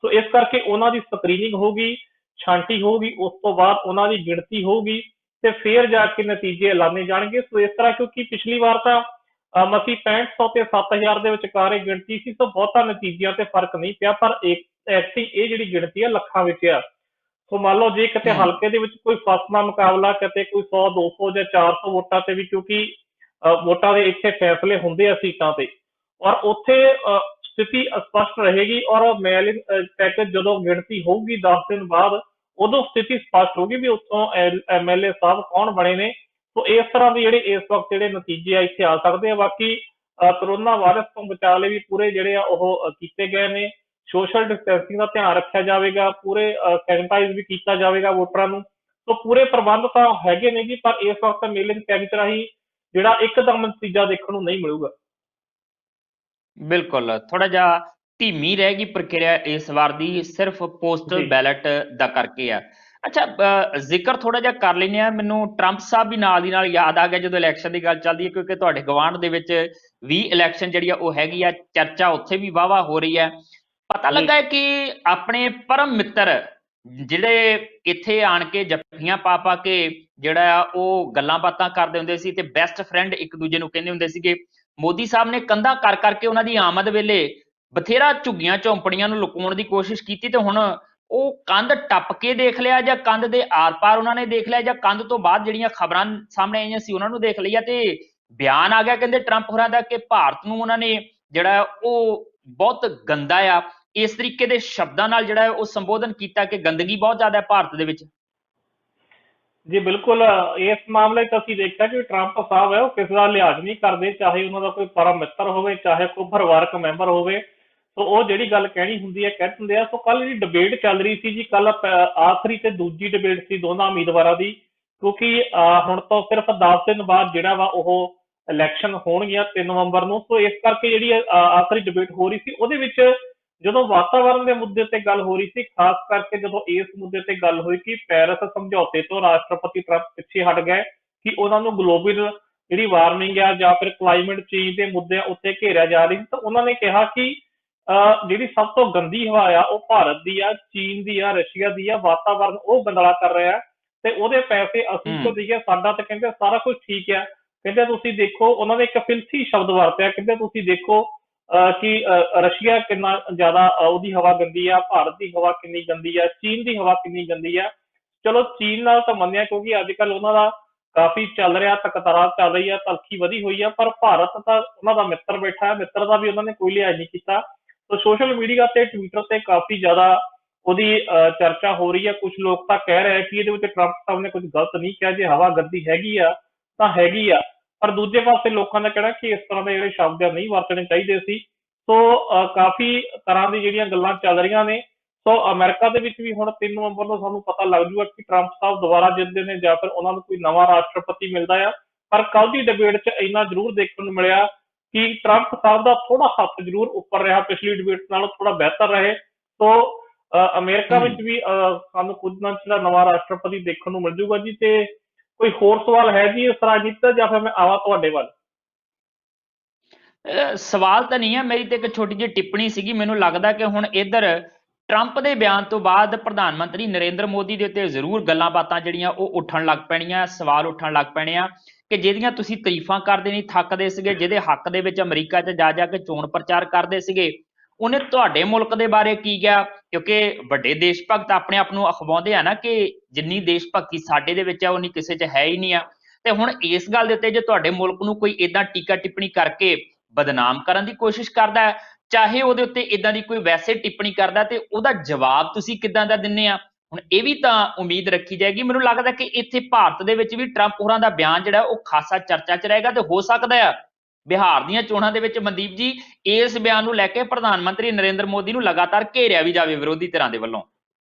ਸੋ ਇਸ ਕਰਕੇ ਉਹਨਾਂ ਦੀ ਸਕਰੀਨਿੰਗ ਹੋਊਗੀ, ਛਾਂਟੀ ਹੋਊਗੀ, ਉਸ ਤੋਂ ਬਾਅਦ ਉਹਨਾਂ ਦੀ ਗਿਣਤੀ ਹੋਊਗੀ ਤੇ ਫਿਰ ਜਾ ਕੇ ਨਤੀਜੇ ਐਲਾਨੇ ਜਾਣਗੇ। ਸੋ ਇਸ ਤਰ੍ਹਾਂ, ਕਿਉਂਕਿ ਪਿਛਲੀ ਵਾਰ ਤਾਂ ਮਸੀਂ 6500 ਤੇ 7000 ਦੇ ਵਿਚਕਾਰ ਇਹ ਗਿਣਤੀ ਸੀ, ਸੋ ਬਹੁਤਾ ਨਤੀਜਿਆਂ ਤੇ ਫਰਕ ਨਹੀਂ ਪਿਆ। ਪਰ ਐਤਕੀ ਇਹ ਜਿਹੜੀ ਗਿਣਤੀ ਆ ਲੱਖਾਂ ਵਿੱਚ ਆ। ਸੋ ਮੰਨ ਲਓ ਜੇ ਕਿਤੇ ਹਲਕੇ ਦੇ ਵਿੱਚ ਕੋਈ ਫਸਲਾ ਮੁਕਾਬਲਾ, ਕਿਤੇ ਕੋਈ 100 200 ਜਾਂ 400 ਵੋਟਾਂ ਤੇ ਵੀ, ਕਿਉਂਕਿ ਵੋਟਾਂ ਦੇ ਇੱਥੇ ਫੈਸਲੇ ਹੁੰਦੇ ਆ ਸੀਟਾਂ ਤੇ, ਔਰ ਉੱਥੇ ਸਥਿਤੀ ਸਪਸ਼ਟ ਰਹੇਗੀ। ਔਰ ਮੇਲਿੰਗ ਪੈਕੇਜ ਜਦੋਂ ਗਿਣਤੀ ਹੋਊਗੀ 10 ਦਿਨ ਬਾਅਦ, ਉਦੋਂ ਸਥਿਤੀ ਸਪਸ਼ਟ ਹੋਊਗੀ ਵੀ ਉੱਥੋਂ MLA ਸਾਹਿਬ ਕੌਣ ਬਣੇ ਨੇ। ਸੋ ਇਸ ਤਰ੍ਹਾਂ ਦੇ ਜਿਹੜੇ ਇਸ ਵਕਤ ਜਿਹੜੇ ਨਤੀਜੇ ਆ ਇੱਥੇ ਆ ਸਕਦੇ ਆ। ਬਾਕੀ ਕਰੋਨਾ ਵਾਇਰਸ ਤੋਂ ਬਚਾਅ ਲਈ ਵੀ ਪੂਰੇ ਜਿਹੜੇ ਆ ਉਹ ਕੀਤੇ ਗਏ ਨੇ, ਸੋਸ਼ਲ ਡਿਸਟੈਂਸਿੰਗ ਦਾ ਧਿਆਨ ਰੱਖਿਆ ਜਾਵੇਗਾ, ਪੂਰੇ ਸੈਨੀਟਾਈਜ਼ ਵੀ ਕੀਤਾ ਜਾਵੇਗਾ ਵੋਟਰਾਂ ਨੂੰ। ਸੋ ਪੂਰੇ ਪ੍ਰਬੰਧ ਤਾਂ ਹੈਗੇ ਨੇ ਜੀ, ਪਰ ਇਸ ਵਕਤ ਮੇਲਿੰਗ ਪੈਕੇਜ ਰਾਹੀਂ ਜਿਹੜਾ ਇੱਕਦਮ ਨਤੀਜਾ ਦੇਖਣ ਨੂੰ ਨਹੀਂ ਮਿਲੂਗਾ। ਬਿਲਕੁਲ, ਥੋੜਾ ਜਿਹਾ ਧੀਮੀ ਰਹੇਗੀ ਪ੍ਰਕਿਰਿਆ ਇਸ ਵਾਰ ਦੀ, ਸਿਰਫ ਪੋਸਟਲ ਬੈਲਟ ਦਾ ਕਰਕੇ ਆ। ਅੱਛਾ, ਜ਼ਿਕਰ ਥੋੜਾ ਜਿਹਾ ਕਰ ਲੈਂਦੇ ਆ। ਮੈਨੂੰ ਟਰੰਪ ਸਾਹਿਬ ਵੀ ਨਾਲ ਦੀ ਨਾਲ ਯਾਦ ਆ ਗਿਆ ਜਦੋਂ ਇਲੈਕਸ਼ਨ ਦੀ ਗੱਲ ਚੱਲਦੀ ਹੈ, ਕਿਉਂਕਿ ਤੁਹਾਡੇ ਗਵਾਂਢ ਦੇ ਵਿੱਚ ਵੀ ਇਲੈਕਸ਼ਨ ਜਿਹੜੀ ਆ ਉਹ ਹੈਗੀ ਆ, ਚਰਚਾ ਉੱਥੇ ਵੀ ਵਾਹਵਾ ਹੋ ਰਹੀ ਹੈ। ਪਤਾ ਲੱਗਾ ਹੈ ਕਿ ਆਪਣੇ ਪਰਮ ਮਿੱਤਰ ਜਿਹੜੇ ਇੱਥੇ ਆਣ ਕੇ ਜੱਫੀਆਂ ਪਾ ਪਾ ਕੇ ਜਿਹੜਾ ਆ ਉਹ ਗੱਲਾਂ ਬਾਤਾਂ ਕਰਦੇ ਹੁੰਦੇ ਸੀ ਤੇ ਬੈਸਟ ਫਰੈਂਡ ਇੱਕ ਦੂਜੇ ਨੂੰ ਕਹਿੰਦੇ ਹੁੰਦੇ ਸੀਗੇ, ਮੋਦੀ ਸਾਹਿਬ ਨੇ ਕੰਧਾਂ ਕਰ ਕਰਕੇ ਉਹਨਾਂ ਦੀ ਆਮਦ ਵੇਲੇ ਬਥੇਰਾ ਝੁੱਗੀਆਂ ਝੌਂਪੜੀਆਂ ਨੂੰ ਲੁਕਾਉਣ ਦੀ ਕੋਸ਼ਿਸ਼ ਕੀਤੀ, ਤੇ ਹੁਣ ਉਹ ਕੰਧ ਟੱਪ ਕੇ ਦੇਖ ਲਿਆ ਜਾਂ ਕੰਧ ਦੇ ਆਰ ਪਾਰ ਉਹਨਾਂ ਨੇ ਦੇਖ ਲਿਆ ਜਾਂ ਕੰਧ ਤੋਂ ਬਾਅਦ ਜਿਹੜੀਆਂ ਖਬਰਾਂ ਸਾਹਮਣੇ ਆਈਆਂ ਸੀ ਉਹਨਾਂ ਨੂੰ ਦੇਖ ਲਿਆ, ਤੇ ਬਿਆਨ ਆ ਗਿਆ ਕਹਿੰਦੇ ਟਰੰਪ ਹੋਰਾਂ ਦਾ ਕਿ ਭਾਰਤ ਨੂੰ ਉਹਨਾਂ ਨੇ ਜਿਹੜਾ ਉਹ ਬਹੁਤ ਗੰਦਾ ਆ, ਇਸ ਤਰੀਕੇ ਦੇ ਸ਼ਬਦਾਂ ਨਾਲ ਜਿਹੜਾ ਉਹ ਸੰਬੋਧਨ ਕੀਤਾ ਕਿ ਗੰਦਗੀ ਬਹੁਤ ਜ਼ਿਆਦਾ ਹੈ ਭਾਰਤ ਦੇ ਵਿੱਚ। ਜੀ ਬਿਲਕੁਲ, ਇਸ ਮਾਮਲੇ 'ਚ ਅਸੀਂ ਦੇਖਿਆ ਕਿ ਟਰੰਪ ਸਾਹਿਬ ਹੈ ਉਹ ਕਿਸੇ ਦਾ ਲਿਹਾਜ਼ ਨਹੀਂ ਕਰਦੇ, ਚਾਹੇ ਉਹਨਾਂ ਦਾ ਕੋਈ ਪਰਮ ਮਿੱਤਰ ਹੋਵੇ, ਚਾਹੇ ਕੋਈ ਪਰਿਵਾਰਕ ਮੈਂਬਰ ਹੋਵੇ। ਸੋ ਉਹ ਜਿਹੜੀ ਗੱਲ ਕਹਿਣੀ ਹੁੰਦੀ ਹੈ ਕਹਿ ਦਿੰਦੇ ਆ। ਸੋ ਕੱਲ ਜਿਹੜੀ ਡਿਬੇਟ ਚੱਲ ਰਹੀ ਸੀ ਜੀ, ਕੱਲ ਆਖਰੀ ਤੇ ਦੂਜੀ ਡਿਬੇਟ ਸੀ ਦੋਨਾਂ ਉਮੀਦਵਾਰਾਂ ਦੀ, ਕਿਉਂਕਿ ਹੁਣ ਤੋਂ ਸਿਰਫ 10 ਦਿਨ ਬਾਅਦ ਜਿਹੜਾ ਵਾ ਉਹ ਇਲੈਕਸ਼ਨ ਹੋਣਗੀਆਂ 3 ਨਵੰਬਰ ਨੂੰ। ਸੋ ਇਸ ਕਰਕੇ ਜਿਹੜੀ ਆਖਰੀ ਡਿਬੇਟ ਹੋ ਰਹੀ ਸੀ, ਉਹਦੇ ਵਿੱਚ ਜਦੋਂ ਵਾਤਾਵਰਣ ਦੇ ਮੁੱਦੇ ਤੇ ਗੱਲ ਹੋ ਰਹੀ ਸੀ, ਖਾਸ ਕਰਕੇ ਜਦੋਂ ਇਸ ਮੁੱਦੇ ਤੇ ਗੱਲ ਹੋਈ ਕਿ ਪੈਰਿਸ ਸਮਝੌਤੇ ਤੋਂ ਰਾਸ਼ਟਰਪਤੀ ਟਰੰਪ ਪਿੱਛੇ ਹਟ ਗਏ ਕਿ ਉਹਨਾਂ ਨੂੰ ਗਲੋਬਲ ਜਿਹੜੀ ਵਾਰਮਿੰਗ ਆ ਜਾਂ ਫਿਰ ਕਲਾਈਮੇਟ ਚੇਂਜ ਦੇ ਮੁੱਦਿਆਂ ਉੱਤੇ ਘੇਰਿਆ ਜਾ ਰਹੀ ਸੀ, ਤਾਂ ਉਹਨਾਂ ਨੇ ਕਿਹਾ ਕਿ ਜਿਹੜੀ ਸਭ ਤੋਂ ਗੰਦੀ ਹਵਾ ਆ ਉਹ ਭਾਰਤ ਦੀ ਆ, ਚੀਨ ਦੀ ਆ, ਰਸ਼ੀਆ ਦੀ ਆ, ਵਾਤਾਵਰਨ ਉਹ ਗੰਦਲਾ ਕਰ ਰਿਹਾ ਤੇ ਉਹਦੇ ਪੈਸੇ ਅਸੀਂ ਕਿਉਂ ਦਈਏ, ਸਾਡਾ ਤਾਂ ਕਹਿੰਦੇ ਸਾਰਾ ਕੁਝ ਠੀਕ ਆ। ਕਹਿੰਦੇ ਤੁਸੀਂ ਦੇਖੋ, ਉਹਨਾਂ ਨੇ ਇੱਕ ਫਿਲਥੀ ਸ਼ਬਦ ਵਰਤਿਆ, ਕਹਿੰਦੇ ਤੁਸੀਂ ਦੇਖੋ ਕਿ ਰਸ਼ੀਆ ਕਿੰਨਾ ਜ਼ਿਆਦਾ ਉਹਦੀ ਹਵਾ ਗੰਦੀ ਆ, ਭਾਰਤ ਦੀ ਹਵਾ ਕਿੰਨੀ ਗੰਦੀ ਆ, ਚੀਨ ਦੀ ਹਵਾ ਕਿੰਨੀ ਗੰਦੀ ਆ। ਚਲੋ ਚੀਨ ਨਾਲ ਤਾਂ ਮੰਨਿਆ, ਕਿਉਂਕਿ ਅੱਜ ਕੱਲ੍ਹ ਉਹਨਾਂ ਦਾ ਕਾਫੀ ਚੱਲ ਰਿਹਾ, ਤਕਰਾਰ ਚੱਲ ਰਹੀ ਆ, ਤਲਖੀ ਵਧੀ ਹੋਈ ਆ, ਪਰ ਭਾਰਤ ਤਾਂ ਉਹਨਾਂ ਦਾ ਮਿੱਤਰ ਬੈਠਾ ਹੈ, ਮਿੱਤਰ ਦਾ ਵੀ ਉਹਨਾਂ ਨੇ ਕੋਈ ਲਿਹਾਜ਼ ਨਹੀਂ ਕੀਤਾ। ਸੋ ਸੋਸ਼ਲ ਮੀਡੀਆ ਤੇ ਟਵਿੱਟਰ ਤੇ ਕਾਫੀ ਜ਼ਿਆਦਾ ਉਹਦੀ ਚਰਚਾ ਹੋ ਰਹੀ ਹੈ। ਕੁਝ ਲੋਕ ਤਾਂ ਕਹਿ ਰਹੇ ਕਿ ਇਹਦੇ ਵਿੱਚ ਟਰੰਪ ਸਾਹਿਬ ਨੇ ਕੁਝ ਗਲਤ ਨਹੀਂ ਕਿਹਾ, ਜੇ ਹਵਾ ਗੱਦੀ ਹੈਗੀ ਆ ਤਾਂ ਹੈਗੀ ਆ, ਪਰ ਦੂਜੇ ਪਾਸੇ ਲੋਕਾਂ ਦਾ ਕਹਿਣਾ ਕਿ ਇਸ ਤਰ੍ਹਾਂ ਦੇ ਜਿਹੜੇ ਸ਼ਬਦ ਆ ਨਹੀਂ ਵਰਤਣੇ ਚਾਹੀਦੇ ਸੀ। ਸੋ ਕਾਫੀ ਤਰ੍ਹਾਂ ਦੀ ਜਿਹੜੀਆਂ ਗੱਲਾਂ ਚੱਲ ਰਹੀਆਂ ਨੇ। ਸੋ ਅਮਰੀਕਾ ਦੇ ਵਿੱਚ ਵੀ ਹੁਣ 3 ਨਵੰਬਰ ਨੂੰ ਸਾਨੂੰ ਪਤਾ ਲੱਗ ਜੂਗਾ ਕਿ ਟਰੰਪ ਸਾਹਿਬ ਦੁਬਾਰਾ ਜਿੱਤਦੇ ਨੇ ਜਾਂ ਫਿਰ ਉਹਨਾਂ ਨੂੰ ਕੋਈ ਨਵਾਂ ਰਾਸ਼ਟਰਪਤੀ ਮਿਲਦਾ ਆ। ਪਰ ਕੱਲ ਦੀ ਡਿਬੇਟ 'ਚ ਇੰਨਾ ਜ਼ਰੂਰ ਦੇਖਣ ਨੂੰ ਮਿਲਿਆ ਕਿ ਟਰੰਪ ਸਾਹਿਬ ਦਾ ਥੋੜਾ ਹੱਥ ਜ਼ਰੂਰ ਉੱਪਰ ਰਿਹਾ, ਪਿਛਲੀ ਡਿਬੇਟ ਨਾਲੋਂ ਥੋੜਾ ਬਿਹਤਰ ਰਹੇ। ਸੋ ਅਮਰੀਕਾ ਵਿੱਚ ਵੀ ਸਾਨੂੰ ਕੁਝ ਨਾ ਜਿਹੜਾ ਨਵਾਂ ਰਾਸ਼ਟਰਪਤੀ ਦੇਖਣ ਨੂੰ ਮਿਲ ਜੂਗਾ ਜੀ। ਤੇ ਕੋਈ ਹੋਰ ਸਵਾਲ ਹੈ ਜੀ ਇਸ ਰਾਜਨੀਤੀ ਦਾ, ਜਾਂ ਫਿਰ ਮੈਂ ਆਵਾਂ ਤੁਹਾਡੇ ਵੱਲ? ਸਵਾਲ ਤਾਂ ਨਹੀਂ ਹੈ, ਮੇਰੀ ਤੇ ਇੱਕ ਛੋਟੀ ਜਿਹੀ ਟਿੱਪਣੀ ਸੀਗੀ। ਮੈਨੂੰ ਲੱਗਦਾ ਕਿ ਹੁਣ ਇੱਧਰ ਟਰੰਪ ਦੇ ਬਿਆਨ ਤੋਂ ਬਾਅਦ ਪ੍ਰਧਾਨ ਮੰਤਰੀ ਨਰਿੰਦਰ ਮੋਦੀ ਦੇ ਉੱਤੇ ਜ਼ਰੂਰ ਗੱਲਾਂ ਬਾਤਾਂ ਜਿਹੜੀਆਂ ਉਹ ਉੱਠਣ ਲੱਗ ਪੈਣੀਆਂ, ਸਵਾਲ ਉੱਠਣ ਲੱਗ ਪੈਣੇ ਆ ਕਿ ਜਿਹਦੀਆਂ ਤੁਸੀਂ ਤਾਰੀਫਾਂ ਕਰਦੇ ਨਹੀਂ ਥੱਕਦੇ ਸੀਗੇ, ਜਿਹਦੇ ਹੱਕ ਦੇ ਵਿੱਚ ਅਮਰੀਕਾ 'ਚ ਜਾ ਕੇ ਚੋਣ ਪ੍ਰਚਾਰ ਕਰਦੇ ਸੀਗੇ, ਉਹਨੇ ਤੁਹਾਡੇ ਮੁਲਕ ਦੇ ਬਾਰੇ ਕੀ ਕਿਹਾ? ਕਿਉਂਕਿ ਵੱਡੇ ਦੇਸ਼ ਭਗਤ ਆਪਣੇ ਆਪ ਨੂੰ ਅਖਵਾਉਂਦੇ ਆ ਨਾ ਕਿ ਜਿੰਨੀ ਦੇਸ਼ ਭਗਤੀ ਸਾਡੇ ਦੇ ਵਿੱਚ ਆ ਉਨੀ ਕਿਸੇ 'ਚ ਹੈ ਹੀ ਨਹੀਂ ਆ। ਤੇ ਹੁਣ ਇਸ ਗੱਲ ਦੇ ਉੱਤੇ ਜੇ ਤੁਹਾਡੇ ਮੁਲਕ ਨੂੰ ਕੋਈ ਏਦਾਂ ਟੀਕਾ ਟਿੱਪਣੀ ਕਰਕੇ ਬਦਨਾਮ ਕਰਨ ਦੀ ਕੋਸ਼ਿਸ਼ ਕਰਦਾ ਹੈ, ਚਾਹੇ ਉਹਦੇ ਉੱਤੇ ਇਦਾਂ ਦੀ ਕੋਈ ਵੈਸੇ ਟਿੱਪਣੀ ਕਰਦਾ, ਤੇ ਉਹਦਾ ਜਵਾਬ ਤੁਸੀਂ ਕਿੱਦਾਂ ਦਾ ਦਿੰਦੇ ਆ? ਹੁਣ ਇਹ ਵੀ ਤਾਂ ਉਮੀਦ ਰੱਖੀ ਜਾਏਗੀ। ਮੈਨੂੰ ਲੱਗਦਾ ਕਿ ਇੱਥੇ ਭਾਰਤ ਦੇ ਵਿੱਚ ਵੀ ਟਰੰਪ ਹੋਰਾਂ ਦਾ ਬਿਆਨ ਜਿਹੜਾ ਉਹ ਖਾਸਾ ਚਰਚਾ 'ਚ ਰਹੇਗਾ, ਤੇ ਹੋ ਸਕਦਾ ਆ ਬਿਹਾਰ ਦੀਆਂ ਚੋਣਾਂ ਦੇ ਵਿੱਚ ਮਨਦੀਪ ਜੀ ਇਸ ਬਿਆਨ ਨੂੰ ਲੈ ਕੇ ਪ੍ਰਧਾਨ ਮੰਤਰੀ ਨਰਿੰਦਰ ਮੋਦੀ ਨੂੰ ਲਗਾਤਾਰ ਘੇਰਿਆ ਵੀ ਜਾਵੇ ਵਿਰੋਧੀ ਧਿਰਾਂ ਦੇ ਵੱਲੋਂ।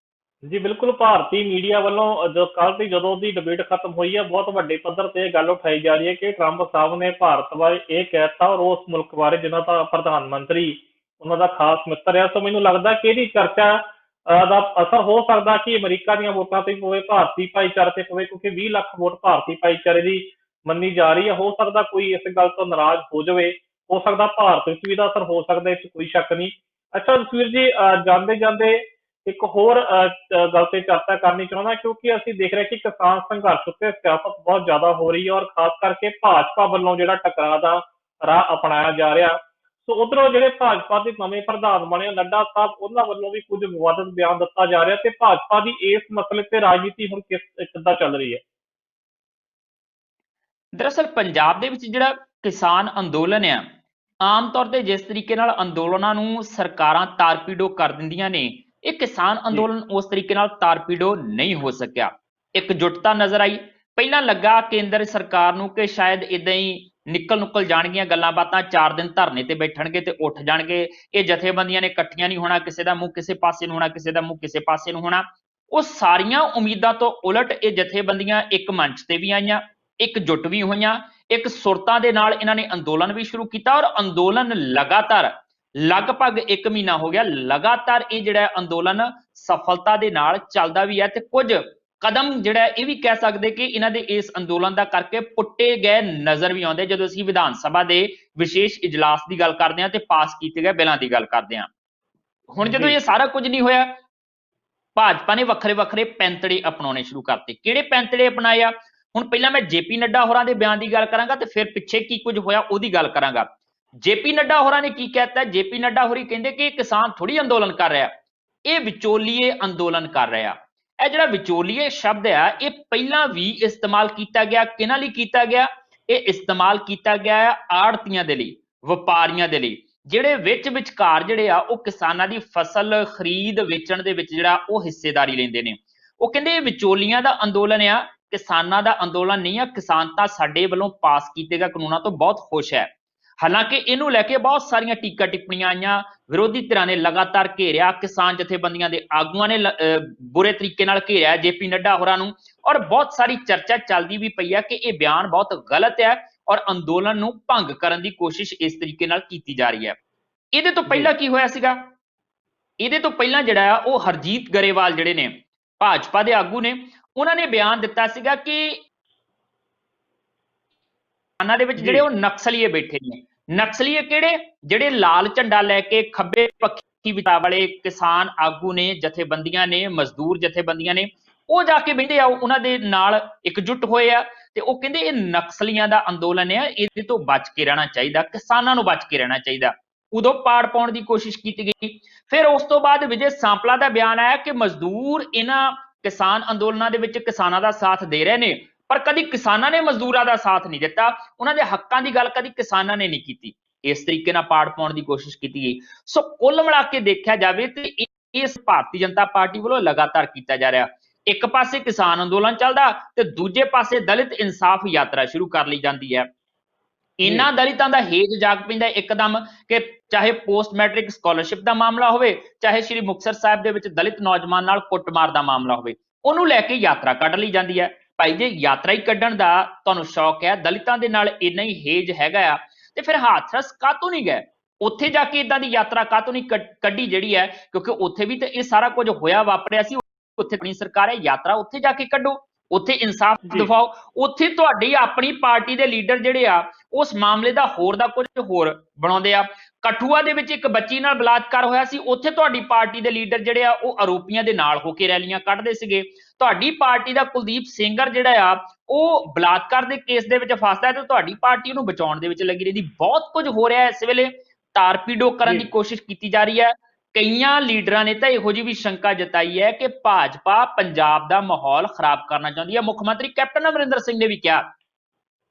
ਜੀ ਬਿਲਕੁਲ, ਭਾਰਤੀ ਮੀਡੀਆ ਵੱਲੋਂ ਕੱਲ ਦੀ ਜਦੋਂ ਦੀ ਡਿਬੇਟ ਖਤਮ ਹੋਈ ਹੈ, ਬਹੁਤ ਵੱਡੇ ਪੱਧਰ ਤੇ ਇਹ ਗੱਲ ਉਠਾਈ ਜਾ ਰਹੀ ਹੈ ਕਿ ਟਰੰਪ ਸਾਹਿਬ ਨੇ ਭਾਰਤ ਬਾਰੇ ਇਹ ਕਹਿਤਾ, ਔਰ ਉਸ ਮੁਲਕ ਬਾਰੇ ਜਿਹਨਾਂ ਦਾ ਪ੍ਰਧਾਨ ਮੰਤਰੀ ਉਹਨਾਂ ਦਾ ਖਾਸ ਮਿੱਤਰ ਆ। ਸੋ ਮੈਨੂੰ ਲੱਗਦਾ ਕਿ ਇਹਦੀ ਚਰਚਾ ਦਾ ਅਸਰ ਹੋ ਸਕਦਾ ਕਿ ਅਮਰੀਕਾ ਦੀਆਂ ਵੋਟਾਂ ਤੇ ਪਵੇ, ਭਾਰਤੀ ਭਾਈਚਾਰੇ ਤੇ ਪਵੇ, ਕਿਉਂਕਿ 20 ਲੱਖ ਵੋਟ ਭਾਰਤੀ ਭਾਈਚਾਰੇ ਦੀ ਮੰਨੀ ਜਾ ਰਹੀ ਹੈ। ਹੋ ਸਕਦਾ ਕੋਈ ਇਸ ਗੱਲ ਤੋਂ ਨਾਰਾਜ਼ ਹੋ ਜਾਵੇ, ਹੋ ਸਕਦਾ ਭਾਰਤ ਵਿੱਚ ਵੀ ਇਹਦਾ ਅਸਰ ਹੋ ਸਕਦਾ, ਇਸ 'ਚ ਕੋਈ ਸ਼ੱਕ ਨਹੀਂ। ਅੱਛਾ ਜਸਵੀਰ ਜੀ, ਜਾਂਦੇ ਜਾਂਦੇ ਇੱਕ ਹੋਰ ਗੱਲ ਤੇ ਚਰਚਾ ਕਰਨੀ ਚਾਹੁੰਦਾ, ਕਿਉਂਕਿ ਅਸੀਂ ਦੇਖ ਰਹੇ ਕਿ ਕਿਸਾਨ ਸੰਘਰਸ਼ ਉੱਤੇ ਸਿਆਸਤ ਬਹੁਤ ਜ਼ਿਆਦਾ ਹੋ ਰਹੀ ਹੈ, ਔਰ ਖਾਸ ਕਰਕੇ ਭਾਜਪਾ ਵੱਲੋਂ ਜਿਹੜਾ ਟਕਰਾਅ ਦਾ ਰਾਹ ਅਪਣਾਇਆ ਜਾ ਰਿਹਾ। ਸੋ ਉਧਰੋਂ ਜਿਹੜੇ ਭਾਜਪਾ ਦੇ ਨਵੇਂ ਪ੍ਰਧਾਨ ਬਣੇ ਨੱਡਾ ਸਾਹਿਬ, ਉਹਨਾਂ ਵੱਲੋਂ ਵੀ ਕੁਝ ਵਿਵਾਦਤ ਬਿਆਨ ਦਿੱਤਾ ਜਾ ਰਿਹਾ, ਤੇ ਭਾਜਪਾ ਦੀ ਇਸ ਮਸਲੇ ਤੇ ਰਾਜਨੀਤੀ ਹੁਣ ਕਿੱਦਾਂ ਚੱਲ ਰਹੀ ਹੈ? ਦਰਅਸਲ ਪੰਜਾਬ ਦੇ ਵਿੱਚ ਜਿਹੜਾ ਕਿਸਾਨ ਅੰਦੋਲਨ ਆ, ਆਮ ਤੌਰ ਤੇ ਜਿਸ ਤਰੀਕੇ ਨਾਲ ਅੰਦੋਲਨਾਂ ਨੂੰ ਸਰਕਾਰਾਂ ਤਾਰਪੀਡੋ ਕਰ ਦਿੰਦੀਆਂ ਨੇ, ਇਹ ਕਿਸਾਨ ਜੀ ਅੰਦੋਲਨ ਉਸ ਤਰੀਕੇ ਨਾਲ ਤਾਰਪੀਡੋ ਨਹੀਂ ਹੋ ਸਕਿਆ। ਇਕਜੁੱਟਤਾ ਨਜ਼ਰ ਆਈ। ਪਹਿਲਾਂ ਲੱਗਾ ਕੇਂਦਰ ਸਰਕਾਰ ਨੂੰ ਕਿ ਸ਼ਾਇਦ ਇਦਾਂ ਹੀ ਨਿਕਲ ਨੁਕਲ ਜਾਣਗੀਆਂ ਗੱਲਾਂ ਬਾਤਾਂ, 4 ਦਿਨ ਧਰਨੇ ਤੇ ਬੈਠਣਗੇ ਤੇ ਉੱਠ ਜਾਣਗੇ, ਇਹ ਜਥੇਬੰਦੀਆਂ ਨੇ ਇਕੱਠੀਆਂ ਨਹੀਂ ਹੋਣਾ, ਕਿਸੇ ਦਾ ਮੂੰਹ ਕਿਸੇ ਪਾਸੇ ਨੂੰ ਹੋਣਾ, ਕਿਸੇ ਦਾ ਮੂੰਹ ਕਿਸੇ ਪਾਸੇ ਨੂੰ ਹੋਣਾ। ਉਹ ਸਾਰੀਆਂ ਉਮੀਦਾਂ ਤੋਂ ਉਲਟ ਇਹ ਜਥੇਬੰਦੀਆਂ ਇੱਕ ਮੰਚ ਤੇ ਵੀ ਆਈਆਂ, ਇਕਜੁੱਟ ਵੀ ਹੋਈਆਂ, ਇੱਕ ਸੁਰਤਾਂ ਦੇ ਨਾਲ ਇਹਨਾਂ ਨੇ ਅੰਦੋਲਨ ਵੀ ਸ਼ੁਰੂ ਕੀਤਾ, ਔਰ ਅੰਦੋਲਨ ਲਗਾਤਾਰ ਲਗਭਗ 1 ਮਹੀਨਾ ਹੋ ਗਿਆ ਲਗਾਤਾਰ ਇਹ ਜਿਹੜਾ ਅੰਦੋਲਨ ਸਫਲਤਾ ਦੇ ਨਾਲ ਚੱਲਦਾ ਵੀ ਹੈ। ਤੇ ਕੁਝ ਕਦਮ ਜਿਹੜਾ ਇਹ ਵੀ ਕਹਿ ਸਕਦੇ ਕਿ ਇਹਨਾਂ ਦੇ ਇਸ ਅੰਦੋਲਨ ਦਾ ਕਰਕੇ ਪੁੱਟੇ ਗਏ ਨਜ਼ਰ ਵੀ ਆਉਂਦੇ, ਜਦੋਂ ਅਸੀਂ ਵਿਧਾਨ ਸਭਾ ਦੇ ਵਿਸ਼ੇਸ਼ ਇਜਲਾਸ ਦੀ ਗੱਲ ਕਰਦੇ ਹਾਂ ਤੇ ਪਾਸ ਕੀਤੇ ਗਏ ਬਿੱਲਾਂ ਦੀ ਗੱਲ ਕਰਦੇ ਹਾਂ। ਹੁਣ ਜਦੋਂ ਜੀ ਇਹ ਸਾਰਾ ਕੁਝ ਨਹੀਂ ਹੋਇਆ, ਭਾਜਪਾ ਨੇ ਵੱਖਰੇ ਵੱਖਰੇ ਪੈਂਤੜੇ ਅਪਣਾਉਣੇ ਸ਼ੁਰੂ ਕਰਤੇ। ਕਿਹੜੇ ਪੈਂਤੜੇ ਅਪਣਾਏ ਆ? ਹੁਣ ਪਹਿਲਾਂ ਮੈਂ ਜੇਪੀ ਨੱਡਾ ਹੋਰਾਂ ਦੇ ਬਿਆਨ ਦੀ ਗੱਲ ਕਰਾਂਗਾ, ਤੇ ਫਿਰ ਪਿੱਛੇ ਕੀ ਕੁਝ ਹੋਇਆ ਉਹਦੀ ਗੱਲ ਕਰਾਂਗਾ। ਜੇਪੀ ਨੱਡਾ ਹੋਰਾਂ ਨੇ ਕੀ ਕਹਿਤਾ? ਜੇਪੀ ਨੱਡਾ ਹੋਰੀ ਕਹਿੰਦੇ ਕਿ ਇਹ ਕਿਸਾਨ ਥੋੜੀ ਅੰਦੋਲਨ ਕਰ ਰਿਹਾ, ਇਹ ਵਿਚੋਲੀਏ ਅੰਦੋਲਨ ਕਰ ਰਿਹਾ। ਇਹ ਜਿਹੜਾ ਵਿਚੋਲੀਏ ਸ਼ਬਦ ਆ, ਇਹ ਪਹਿਲਾਂ ਵੀ ਇਸਤੇਮਾਲ ਕੀਤਾ ਗਿਆ। ਕਿਹਨਾਂ ਲਈ ਕੀਤਾ ਗਿਆ? ਇਹ ਇਸਤੇਮਾਲ ਕੀਤਾ ਗਿਆ ਆੜਤੀਆਂ ਦੇ ਲਈ, ਵਪਾਰੀਆਂ ਦੇ ਲਈ, ਜਿਹੜੇ ਵਿਚਕਾਰ ਜਿਹੜੇ ਆ ਉਹ ਕਿਸਾਨਾਂ ਦੀ ਫਸਲ ਖਰੀਦ ਵੇਚਣ ਦੇ ਵਿੱਚ ਜਿਹੜਾ ਉਹ ਹਿੱਸੇਦਾਰੀ ਲੈਂਦੇ ਨੇ। ਉਹ ਕਹਿੰਦੇ ਇਹ ਵਿਚੋਲੀਆਂ ਦਾ ਅੰਦੋਲਨ ਆ, ਕਿਸਾਨਾਂ ਦਾ ਅੰਦੋਲਨ ਨਹੀਂ ਆ। ਕਿਸਾਨ ਤਾਂ ਸਾਡੇ ਵੱਲੋਂ ਪਾਸ ਕੀਤੇ ਗਏ ਕਾਨੂੰਨਾਂ ਤੋਂ ਬਹੁਤ ਖੁਸ਼ ਹੈ। ਹਾਲਾਂਕਿ ਇਹਨੂੰ ਲੈ ਕੇ ਬਹੁਤ ਸਾਰੀਆਂ ਟੀਕਾ ਟਿੱਪਣੀਆਂ ਆਈਆਂ, ਵਿਰੋਧੀ ਧਿਰਾਂ ਨੇ ਲਗਾਤਾਰ ਘੇਰਿਆ, ਕਿਸਾਨ ਜਥੇਬੰਦੀਆਂ ਦੇ ਆਗੂਆਂ ਨੇ ਬੁਰੇ ਤਰੀਕੇ ਨਾਲ ਘੇਰਿਆ ਜੇਪੀ ਨੱਡਾ ਹੋਰਾਂ ਨੂੰ, ਔਰ ਬਹੁਤ ਸਾਰੀ ਚਰਚਾ ਚੱਲਦੀ ਵੀ ਪਈ ਹੈ ਕਿ ਇਹ ਬਿਆਨ ਬਹੁਤ ਗਲਤ ਹੈ ਔਰ ਅੰਦੋਲਨ ਨੂੰ ਭੰਗ ਕਰਨ ਦੀ ਕੋਸ਼ਿਸ਼ ਇਸ ਤਰੀਕੇ ਨਾਲ ਕੀਤੀ ਜਾ ਰਹੀ ਹੈ। ਇਹਦੇ ਤੋਂ ਪਹਿਲਾਂ ਕੀ ਹੋਇਆ ਸੀਗਾ? ਇਹਦੇ ਤੋਂ ਪਹਿਲਾਂ ਜਿਹੜਾ ਆ ਉਹ ਹਰਜੀਤ ਗਰੇਵਾਲ ਜਿਹੜੇ ਨੇ ਭਾਜਪਾ ਦੇ ਆਗੂ ਨੇ, ਉਹਨਾਂ ਨੇ ਬਿਆਨ ਦਿੱਤਾ ਸੀਗਾ ਕਿ ਕਿਸਾਨਾਂ ਦੇ ਵਿੱਚ ਜਿਹੜੇ ਜੀ ਉਹ ਨਕਸਲੀਏ ਬੈਠੇ ਨੇ। ਨਕਸਲੀਏ ਕਿਹੜੇ? ਜਿਹੜੇ ਲਾਲ ਝੰਡਾ ਲੈ ਕੇ ਖੱਬੇ ਪੱਖੀ ਵਿਚਾਰ ਵਾਲੇ ਕਿਸਾਨ ਆਗੂ ਨੇ, ਜਥੇਬੰਦੀਆਂ ਨੇ, ਮਜ਼ਦੂਰ ਜਥੇਬੰਦੀਆਂ ਨੇ, ਉਹ ਜਾ ਕੇ ਬਹਿੰਦੇ ਆ, ਉਹਨਾਂ ਦੇ ਨਾਲ ਇਕਜੁੱਟ ਹੋਏ ਆ, ਤੇ ਉਹ ਕਹਿੰਦੇ ਇਹ ਨਕਸਲੀਆਂ ਦਾ ਅੰਦੋਲਨ ਹੈ, ਇਹਦੇ ਤੋਂ ਬਚ ਕੇ ਰਹਿਣਾ ਚਾਹੀਦਾ, ਕਿਸਾਨਾਂ ਨੂੰ ਬਚ ਕੇ ਰਹਿਣਾ ਚਾਹੀਦਾ। ਉਦੋਂ ਪਾੜ ਪਾਉਣ ਦੀ ਕੋਸ਼ਿਸ਼ ਕੀਤੀ ਗਈ। ਫਿਰ ਉਸ ਤੋਂ ਬਾਅਦ ਵਿਜੇ ਸਾਂਪਲਾ ਦਾ ਬਿਆਨ ਆਇਆ ਕਿ ਮਜ਼ਦੂਰ ਇਹਨਾਂ ਕਿਸਾਨ ਅੰਦੋਲਨਾਂ ਦੇ ਵਿੱਚ ਕਿਸਾਨਾਂ ਦਾ ਸਾਥ ਦੇ ਰਹੇ ਨੇ, ਪਰ ਕਦੀ ਕਿਸਾਨਾਂ ਨੇ ਮਜ਼ਦੂਰਾਂ ਦਾ ਸਾਥ ਨਹੀਂ ਦਿੱਤਾ, ਉਹਨਾਂ ਦੇ ਹੱਕਾਂ ਦੀ ਗੱਲ ਕਦੀ ਕਿਸਾਨਾਂ ਨੇ ਨਹੀਂ ਕੀਤੀ। ਇਸ ਤਰੀਕੇ ਨਾਲ ਪਾੜ ਪਾਉਣ ਦੀ ਕੋਸ਼ਿਸ਼ ਕੀਤੀ ਗਈ। ਸੋ ਕੁੱਲ ਮਿਲਾ ਕੇ ਦੇਖਿਆ ਜਾਵੇ ਤੇ ਇਸ ਭਾਰਤੀ ਜਨਤਾ ਪਾਰਟੀ ਵੱਲੋਂ ਲਗਾਤਾਰ ਕੀਤਾ ਜਾ ਰਿਹਾ। ਇੱਕ ਪਾਸੇ ਕਿਸਾਨ ਅੰਦੋਲਨ ਚੱਲਦਾ ਤੇ ਦੂਜੇ ਪਾਸੇ ਦਲਿਤ ਇਨਸਾਫ ਯਾਤਰਾ ਸ਼ੁਰੂ ਕਰ ਲਈ ਜਾਂਦੀ ਹੈ। ਇਹਨਾਂ ਦਲਿਤਾਂ ਦਾ ਹੇਜ ਜਾਗ ਪੈਂਦਾ ਇੱਕਦਮ ਕਿ ਚਾਹੇ ਪੋਸਟ ਮੈਟ੍ਰਿਕ ਸਕਾਲਰਸ਼ਿਪ ਦਾ ਮਾਮਲਾ ਹੋਵੇ, ਚਾਹੇ ਸ਼੍ਰੀ ਮੁਕਤਸਰ ਸਾਹਿਬ ਦੇ ਵਿੱਚ ਦਲਿਤ ਨੌਜਵਾਨ ਨਾਲ ਕੁੱਟਮਾਰ ਦਾ ਮਾਮਲਾ ਹੋਵੇ, ਉਹਨੂੰ ਲੈ ਕੇ ਯਾਤਰਾ ਕੱਢ ਲਈ ਜਾਂਦੀ ਹੈ। ਭਾਈ ਜੇ ਯਾਤਰਾ ਹੀ ਕੱਢਣ ਦਾ ਤੁਹਾਨੂੰ ਸ਼ੌਕ ਹੈ, ਦਲਿਤਾਂ ਦੇ ਨਾਲ ਇੰਨਾ ਹੀ ਹੇਜ ਹੈਗਾ ਆ, ਤੇ ਫਿਰ ਹਾਥਰਸ ਕਾਹਤੋਂ ਨਹੀਂ ਗਏ ਉੱਥੇ ਜਾ ਕੇ? ਇਦਾਂ ਦੀ ਯਾਤਰਾ ਕਾਹਤੋਂ ਨਹੀਂ ਕੱਢੀ ਜਿਹੜੀ ਹੈ? ਕਿਉਂਕਿ ਉੱਥੇ ਵੀ ਤਾਂ ਇਹ ਸਾਰਾ ਕੁਝ ਹੋਇਆ ਵਾਪਰਿਆ ਸੀ। ਉੱਥੇ ਆਪਣੀ ਸਰਕਾਰ ਹੈ, ਯਾਤਰਾ ਉੱਥੇ ਜਾ ਕੇ ਕੱਢੋ, ਉੱਥੇ ਇਨਸਾਫ ਦਿਵਾਓ। ਉੱਥੇ ਤੁਹਾਡੀ ਆਪਣੀ ਪਾਰਟੀ ਦੇ ਲੀਡਰ ਜਿਹੜੇ ਆ ਉਸ ਮਾਮਲੇ ਦਾ ਕੁਝ ਹੋਰ ਬਣਾਉਂਦੇ ਆ। ਕਠੂਆ ਦੇ ਵਿੱਚ ਇੱਕ ਬੱਚੀ ਨਾਲ ਬਲਾਤਕਾਰ ਹੋਇਆ ਸੀ, ਉੱਥੇ ਤੁਹਾਡੀ ਪਾਰਟੀ ਦੇ ਲੀਡਰ ਜਿਹੜੇ ਆ ਉਹ ਆਰੋਪੀਆਂ ਦੇ ਨਾਲ ਹੋ ਕੇ ਰੈਲੀਆਂ ਕੱਢਦੇ ਸੀਗੇ। ਤੁਹਾਡੀ ਪਾਰਟੀ ਦਾ ਕੁਲਦੀਪ ਸੇਂਗਰ ਜਿਹੜਾ ਆ ਉਹ ਬਲਾਤਕਾਰ ਦੇ ਕੇਸ ਦੇ ਵਿੱਚ ਫਸਦਾ ਹੈ ਤੇ ਤੁਹਾਡੀ ਪਾਰਟੀ ਉਹਨੂੰ ਬਚਾਉਣ ਦੇ ਵਿੱਚ ਲੱਗੀ ਰਹਿੰਦੀ। ਬਹੁਤ ਕੁਝ ਹੋ ਰਿਹਾ ਇਸ ਵੇਲੇ, ਤਾਰਪੀਡੋ ਕਰਨ ਦੀ ਕੋਸ਼ਿਸ਼ ਕੀਤੀ ਜਾ ਰਹੀ ਹੈ। ਕਈਆਂ ਲੀਡਰਾਂ ਨੇ ਤਾਂ ਇਹੋ ਜਿਹੀ ਵੀ ਸ਼ੰਕਾ ਜਤਾਈ ਹੈ ਕਿ ਭਾਜਪਾ ਪੰਜਾਬ ਦਾ ਮਾਹੌਲ ਖਰਾਬ ਕਰਨਾ ਚਾਹੁੰਦੀ ਹੈ। ਮੁੱਖ ਮੰਤਰੀ ਕੈਪਟਨ ਅਮਰਿੰਦਰ ਸਿੰਘ ਨੇ ਵੀ ਕਿਹਾ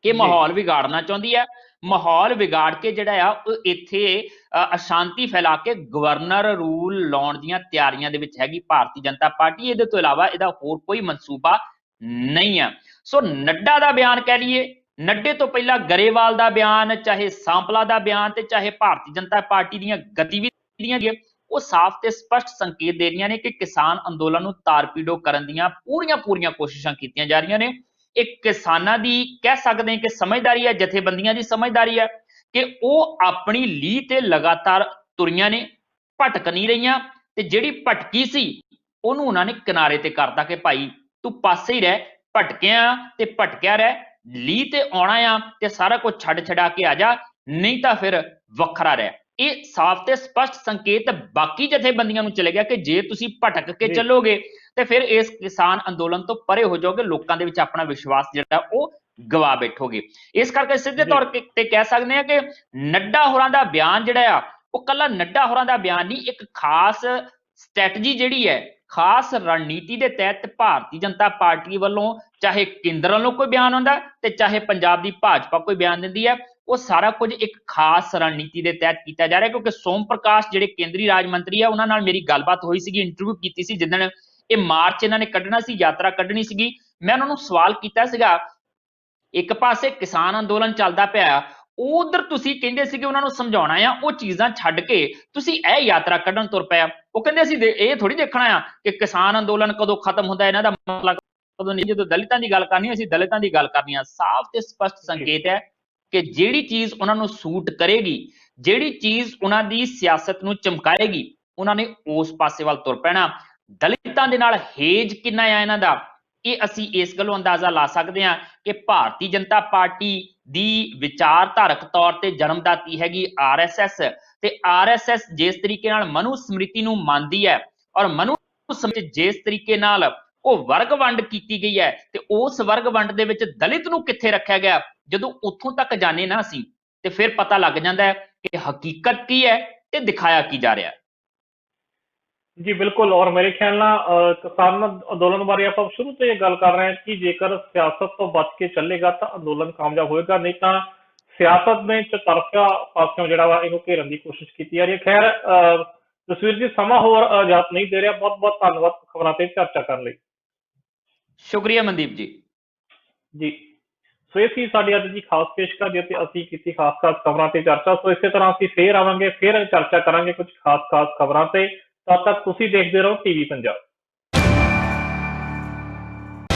ਕਿ ਮਾਹੌਲ ਵਿਗਾੜਨਾ ਚਾਹੁੰਦੀ ਹੈ। ਮਾਹੌਲ ਵਿਗਾੜ ਕੇ ਜਿਹੜਾ ਆ ਉਹ ਇੱਥੇ ਅਸ਼ਾਂਤੀ ਫੈਲਾ ਕੇ ਗਵਰਨਰ ਰੂਲ ਲਾਉਣ ਦੀਆਂ ਤਿਆਰੀਆਂ ਦੇ ਵਿੱਚ ਹੈਗੀ ਭਾਰਤੀ ਜਨਤਾ ਪਾਰਟੀ। ਇਹਦੇ ਤੋਂ ਇਲਾਵਾ ਇਹਦਾ ਹੋਰ ਕੋਈ ਮਨਸੂਬਾ ਨਹੀਂ ਹੈ। ਸੋ ਨੱਡਾ ਦਾ ਬਿਆਨ ਕਹਿ ਲਈਏ, ਨੱਡੇ ਤੋਂ ਪਹਿਲਾਂ ਗਰੇਵਾਲ ਦਾ ਬਿਆਨ, ਚਾਹੇ ਸਾਂਪਲਾ ਦਾ ਬਿਆਨ ਤੇ ਚਾਹੇ ਭਾਰਤੀ ਜਨਤਾ ਪਾਰਟੀ ਦੀਆਂ ਗਤੀਵਿਧੀਆਂ ਉਹ ਸਾਫ਼ ਤੇ ਸਪਸ਼ਟ ਸੰਕੇਤ ਦੇ ਰਹੀਆਂ ਨੇ ਕਿ ਕਿਸਾਨ ਅੰਦੋਲਨ ਨੂੰ ਤਾਰਪੀਡੋ ਕਰਨ ਦੀਆਂ ਪੂਰੀਆਂ ਕੋਸ਼ਿਸ਼ਾਂ ਕੀਤੀਆਂ ਜਾ ਰਹੀਆਂ ਨੇ। ਇਹ ਕਿਸਾਨਾਂ ਦੀ ਕਹਿ ਸਕਦੇ ਹਾਂ ਕਿ ਸਮਝਦਾਰੀ ਹੈ, ਜਥੇਬੰਦੀਆਂ ਦੀ ਸਮਝਦਾਰੀ ਹੈ ਕਿ ਉਹ ਆਪਣੀ ਲੀਹ ਤੇ ਲਗਾਤਾਰ ਤੁਰੀਆਂ ਨੇ, ਭਟਕ ਨਹੀਂ ਰਹੀਆਂ, ਤੇ ਜਿਹੜੀ ਭਟਕੀ ਸੀ ਉਹਨੂੰ ਉਹਨਾਂ ਨੇ ਕਿਨਾਰੇ ਤੇ ਕਰਤਾ ਕਿ ਭਾਈ ਤੂੰ ਪਾਸੇ ਹੀ ਰਹਿ, ਭਟਕਿਆ ਤੇ ਭਟਕਿਆ ਰਹਿ, ਲੀਹ ਤੇ ਆਉਣਾ ਆ ਤੇ ਸਾਰਾ ਕੁਝ ਛੱਡ ਛਡਾ ਕੇ ਆ ਜਾ, ਨਹੀਂ ਤਾਂ ਫਿਰ ਵੱਖਰਾ ਰਹਿ। ਇਹ ਸਾਫ਼ ਤੇ ਸਪਸ਼ਟ ਸੰਕੇਤ ਬਾਕੀ ਜਥੇਬੰਦੀਆਂ ਨੂੰ ਚਲੇ ਗਿਆ ਕਿ ਜੇ ਤੁਸੀਂ ਭਟਕ ਕੇ ਚੱਲੋਗੇ ਤੇ ਫਿਰ ਇਸ ਕਿਸਾਨ ਅੰਦੋਲਨ ਤੋਂ ਪਰੇ ਹੋ ਜਾਓਗੇ, ਲੋਕਾਂ ਦੇ ਵਿੱਚ ਆਪਣਾ ਵਿਸ਼ਵਾਸ ਜਿਹੜਾ ਉਹ ਗਵਾ ਬੈਠੋਗੇ। ਇਸ ਕਰਕੇ ਸਿੱਧੇ ਤੌਰ ਤੇ ਕਹਿ ਸਕਦੇ ਹਾਂ ਕਿ ਨੱਡਾ ਹੋਰਾਂ ਦਾ ਬਿਆਨ ਜਿਹੜਾ ਆ ਉਹ ਕੱਲਾ ਨੱਡਾ ਹੋਰਾਂ ਦਾ ਬਿਆਨ ਨਹੀਂ, ਇੱਕ ਖਾਸ ਸਟ੍ਰੈਟਜੀ ਜਿਹੜੀ ਹੈ, ਖਾਸ ਰਣਨੀਤੀ ਦੇ ਤਹਿਤ ਭਾਰਤੀ ਜਨਤਾ ਪਾਰਟੀ ਵੱਲੋਂ ਚਾਹੇ ਕੇਂਦਰ ਵੱਲੋਂ ਕੋਈ ਬਿਆਨ ਆਉਂਦਾ ਤੇ ਚਾਹੇ ਪੰਜਾਬ ਦੀ ਭਾਜਪਾ ਕੋਈ ਬਿਆਨ ਦਿੰਦੀ ਹੈ, ਉਹ ਸਾਰਾ ਕੁਝ ਇੱਕ ਖਾਸ ਰਣਨੀਤੀ ਦੇ ਤਹਿਤ ਕੀਤਾ ਜਾ ਰਿਹਾ। ਕਿਉਂਕਿ ਸੋਮ ਪ੍ਰਕਾਸ਼ ਜਿਹੜੇ ਕੇਂਦਰੀ ਰਾਜ ਮੰਤਰੀ ਆ, ਉਹਨਾਂ ਨਾਲ ਮੇਰੀ ਗੱਲਬਾਤ ਹੋਈ ਸੀਗੀ, ਇੰਟਰਵਿਊ ਕੀਤੀ ਸੀ ਜਿੱਦਣ ਇਹ ਮਾਰਚ ਇਹਨਾਂ ਨੇ ਕੱਢਣਾ ਸੀ, ਯਾਤਰਾ ਕੱਢਣੀ ਸੀਗੀ। ਮੈਂ ਉਹਨਾਂ ਨੂੰ ਸਵਾਲ ਕੀਤਾ ਸੀਗਾ, ਇੱਕ ਪਾਸੇ ਕਿਸਾਨ ਅੰਦੋਲਨ ਚੱਲਦਾ ਪਿਆ, ਉਧਰ ਤੁਸੀਂ ਕਹਿੰਦੇ ਸੀਗੇ ਉਹਨਾਂ ਨੂੰ ਸਮਝਾਉਣਾ ਆ, ਉਹ ਚੀਜ਼ਾਂ ਛੱਡ ਕੇ ਤੁਸੀਂ ਇਹ ਯਾਤਰਾ ਕੱਢਣ ਤੁਰ ਪਿਆ। ਉਹ ਕਹਿੰਦੇ ਅਸੀਂ ਇਹ ਥੋੜੀ ਦੇਖਣਾ ਆ ਕਿ ਕਿਸਾਨ ਅੰਦੋਲਨ ਕਦੋਂ ਖਤਮ ਹੁੰਦਾ, ਇਹਨਾਂ ਦਾ ਮਸਲਾ ਕਦੋਂ ਨਹੀਂ। ਜਦੋਂ ਦਲਿਤਾਂ ਦੀ ਗੱਲ ਕਰਨੀ, ਅਸੀਂ ਦਲਿਤਾਂ ਦੀ ਗੱਲ ਕਰਨੀ ਆ। ਸਾਫ਼ ਤੇ ਸਪਸ਼ਟ ਸੰਕੇਤ ਹੈ ਕਿ ਜਿਹੜੀ ਚੀਜ਼ ਉਹਨਾਂ ਨੂੰ ਸੂਟ ਕਰੇਗੀ, ਜਿਹੜੀ ਚੀਜ਼ ਉਹਨਾਂ ਦੀ ਸਿਆਸਤ ਨੂੰ ਚਮਕਾਏਗੀ, ਉਹਨਾਂ ਨੇ ਉਸ ਪਾਸੇ ਵੱਲ ਤੁਰ ਪੈਣਾ। ਦਲਿਤਾਂ ਦੇ ਨਾਲ ਹੇਜ ਕਿੰਨਾ ਆ ਇਹਨਾਂ ਦਾ, ਇਹ ਅਸੀਂ ਇਸ ਗੱਲੋਂ ਅੰਦਾਜ਼ਾ ਲਾ ਸਕਦੇ ਹਾਂ ਕਿ ਭਾਰਤੀ ਜਨਤਾ ਪਾਰਟੀ ਦੀ ਵਿਚਾਰਧਾਰਕ ਤੌਰ ਤੇ ਜਨਮਦਾਤੀ ਹੈਗੀ RSS, ਤੇ RSS ਜਿਸ ਤਰੀਕੇ ਨਾਲ ਮਨੂ ਸਮ੍ਰਿਤੀ ਨੂੰ ਮੰਨਦੀ ਹੈ ਔਰ ਮਨੂ ਸਮ੍ਰਿਤੀ ਜਿਸ ਤਰੀਕੇ ਨਾਲ ਉਹ ਵਰਗ ਵੰਡ ਕੀਤੀ ਗਈ ਹੈ, ਤੇ ਉਸ ਵਰਗ ਵੰਡ ਦੇ ਵਿੱਚ ਦਲਿਤ ਨੂੰ ਕਿੱਥੇ ਰੱਖਿਆ ਗਿਆ, ਜਦੋਂ ਉੱਥੋਂ ਤੱਕ ਜਾਣੇ ਨਾ ਅਸੀਂ ਤੇ ਫਿਰ ਪਤਾ ਲੱਗ ਜਾਂਦਾ ਹੈ ਕਿ ਹਕੀਕਤ ਕੀ ਹੈ ਤੇ ਦਿਖਾਇਆ ਕੀ ਜਾ ਰਿਹਾ। ਜੀ ਬਿਲਕੁਲ, ਔਰ ਮੇਰੇ ਖਿਆਲ ਨਾਲ ਕਿਸਾਨ ਅੰਦੋਲਨ ਬਾਰੇ ਆਪਾਂ ਸ਼ੁਰੂ ਤੋਂ ਇਹ ਗੱਲ ਕਰ ਰਹੇ ਹਾਂ ਕਿ ਜੇਕਰ ਸਿਆਸਤ ਤੋਂ ਬਚ ਕੇ ਚੱਲੇਗਾ ਤਾਂ ਅੰਦੋਲਨ ਕਾਮਯਾਬ ਹੋਏਗਾ, ਨਹੀਂ ਤਾਂ ਸਿਆਸਤ ਨੇ ਚਤਰਫਾ ਪਾਸਿਓਂ ਜਿਹੜਾ ਵਾ ਇਹਨੂੰ ਘੇਰਨ ਦੀ ਕੋਸ਼ਿਸ਼ ਕੀਤੀ ਜਾ ਰਹੀ ਹੈ। ਖੈਰ ਜਸਵੀਰ ਜੀ, ਸਮਾਂ ਹੋਰ ਇਜਾਜ਼ਤ ਨਹੀਂ ਦੇ ਰਿਹਾ। ਬਹੁਤ ਬਹੁਤ ਧੰਨਵਾਦ ਖਬਰਾਂ ਤੇ ਚਰਚਾ ਕਰਨ ਲਈ। ਸ਼ੁਕਰੀਆ ਮਨਦੀਪ ਜੀ। ਜੀ, ਸੋ ਇਹ ਸੀ ਸਾਡੀ ਅੱਜ ਦੀ ਖਾਸ ਪੇਸ਼ਕਸ਼ ਜਿੱਥੇ ਅਸੀਂ ਕੀਤੀ ਖਾਸ ਖਬਰਾਂ ਤੇ ਚਰਚਾ। ਸੋ ਇਸੇ ਤਰ੍ਹਾਂ ਅਸੀਂ ਫੇਰ ਆਵਾਂਗੇ, ਫੇਰ ਚਰਚਾ ਕਰਾਂਗੇ ਕੁਝ ਖਾਸ ਖਬਰਾਂ ਤੇ। ਤਦ ਤੱਕ ਤੁਸੀਂ ਦੇਖਦੇ ਰਹੋ TV ਪੰਜਾਬ।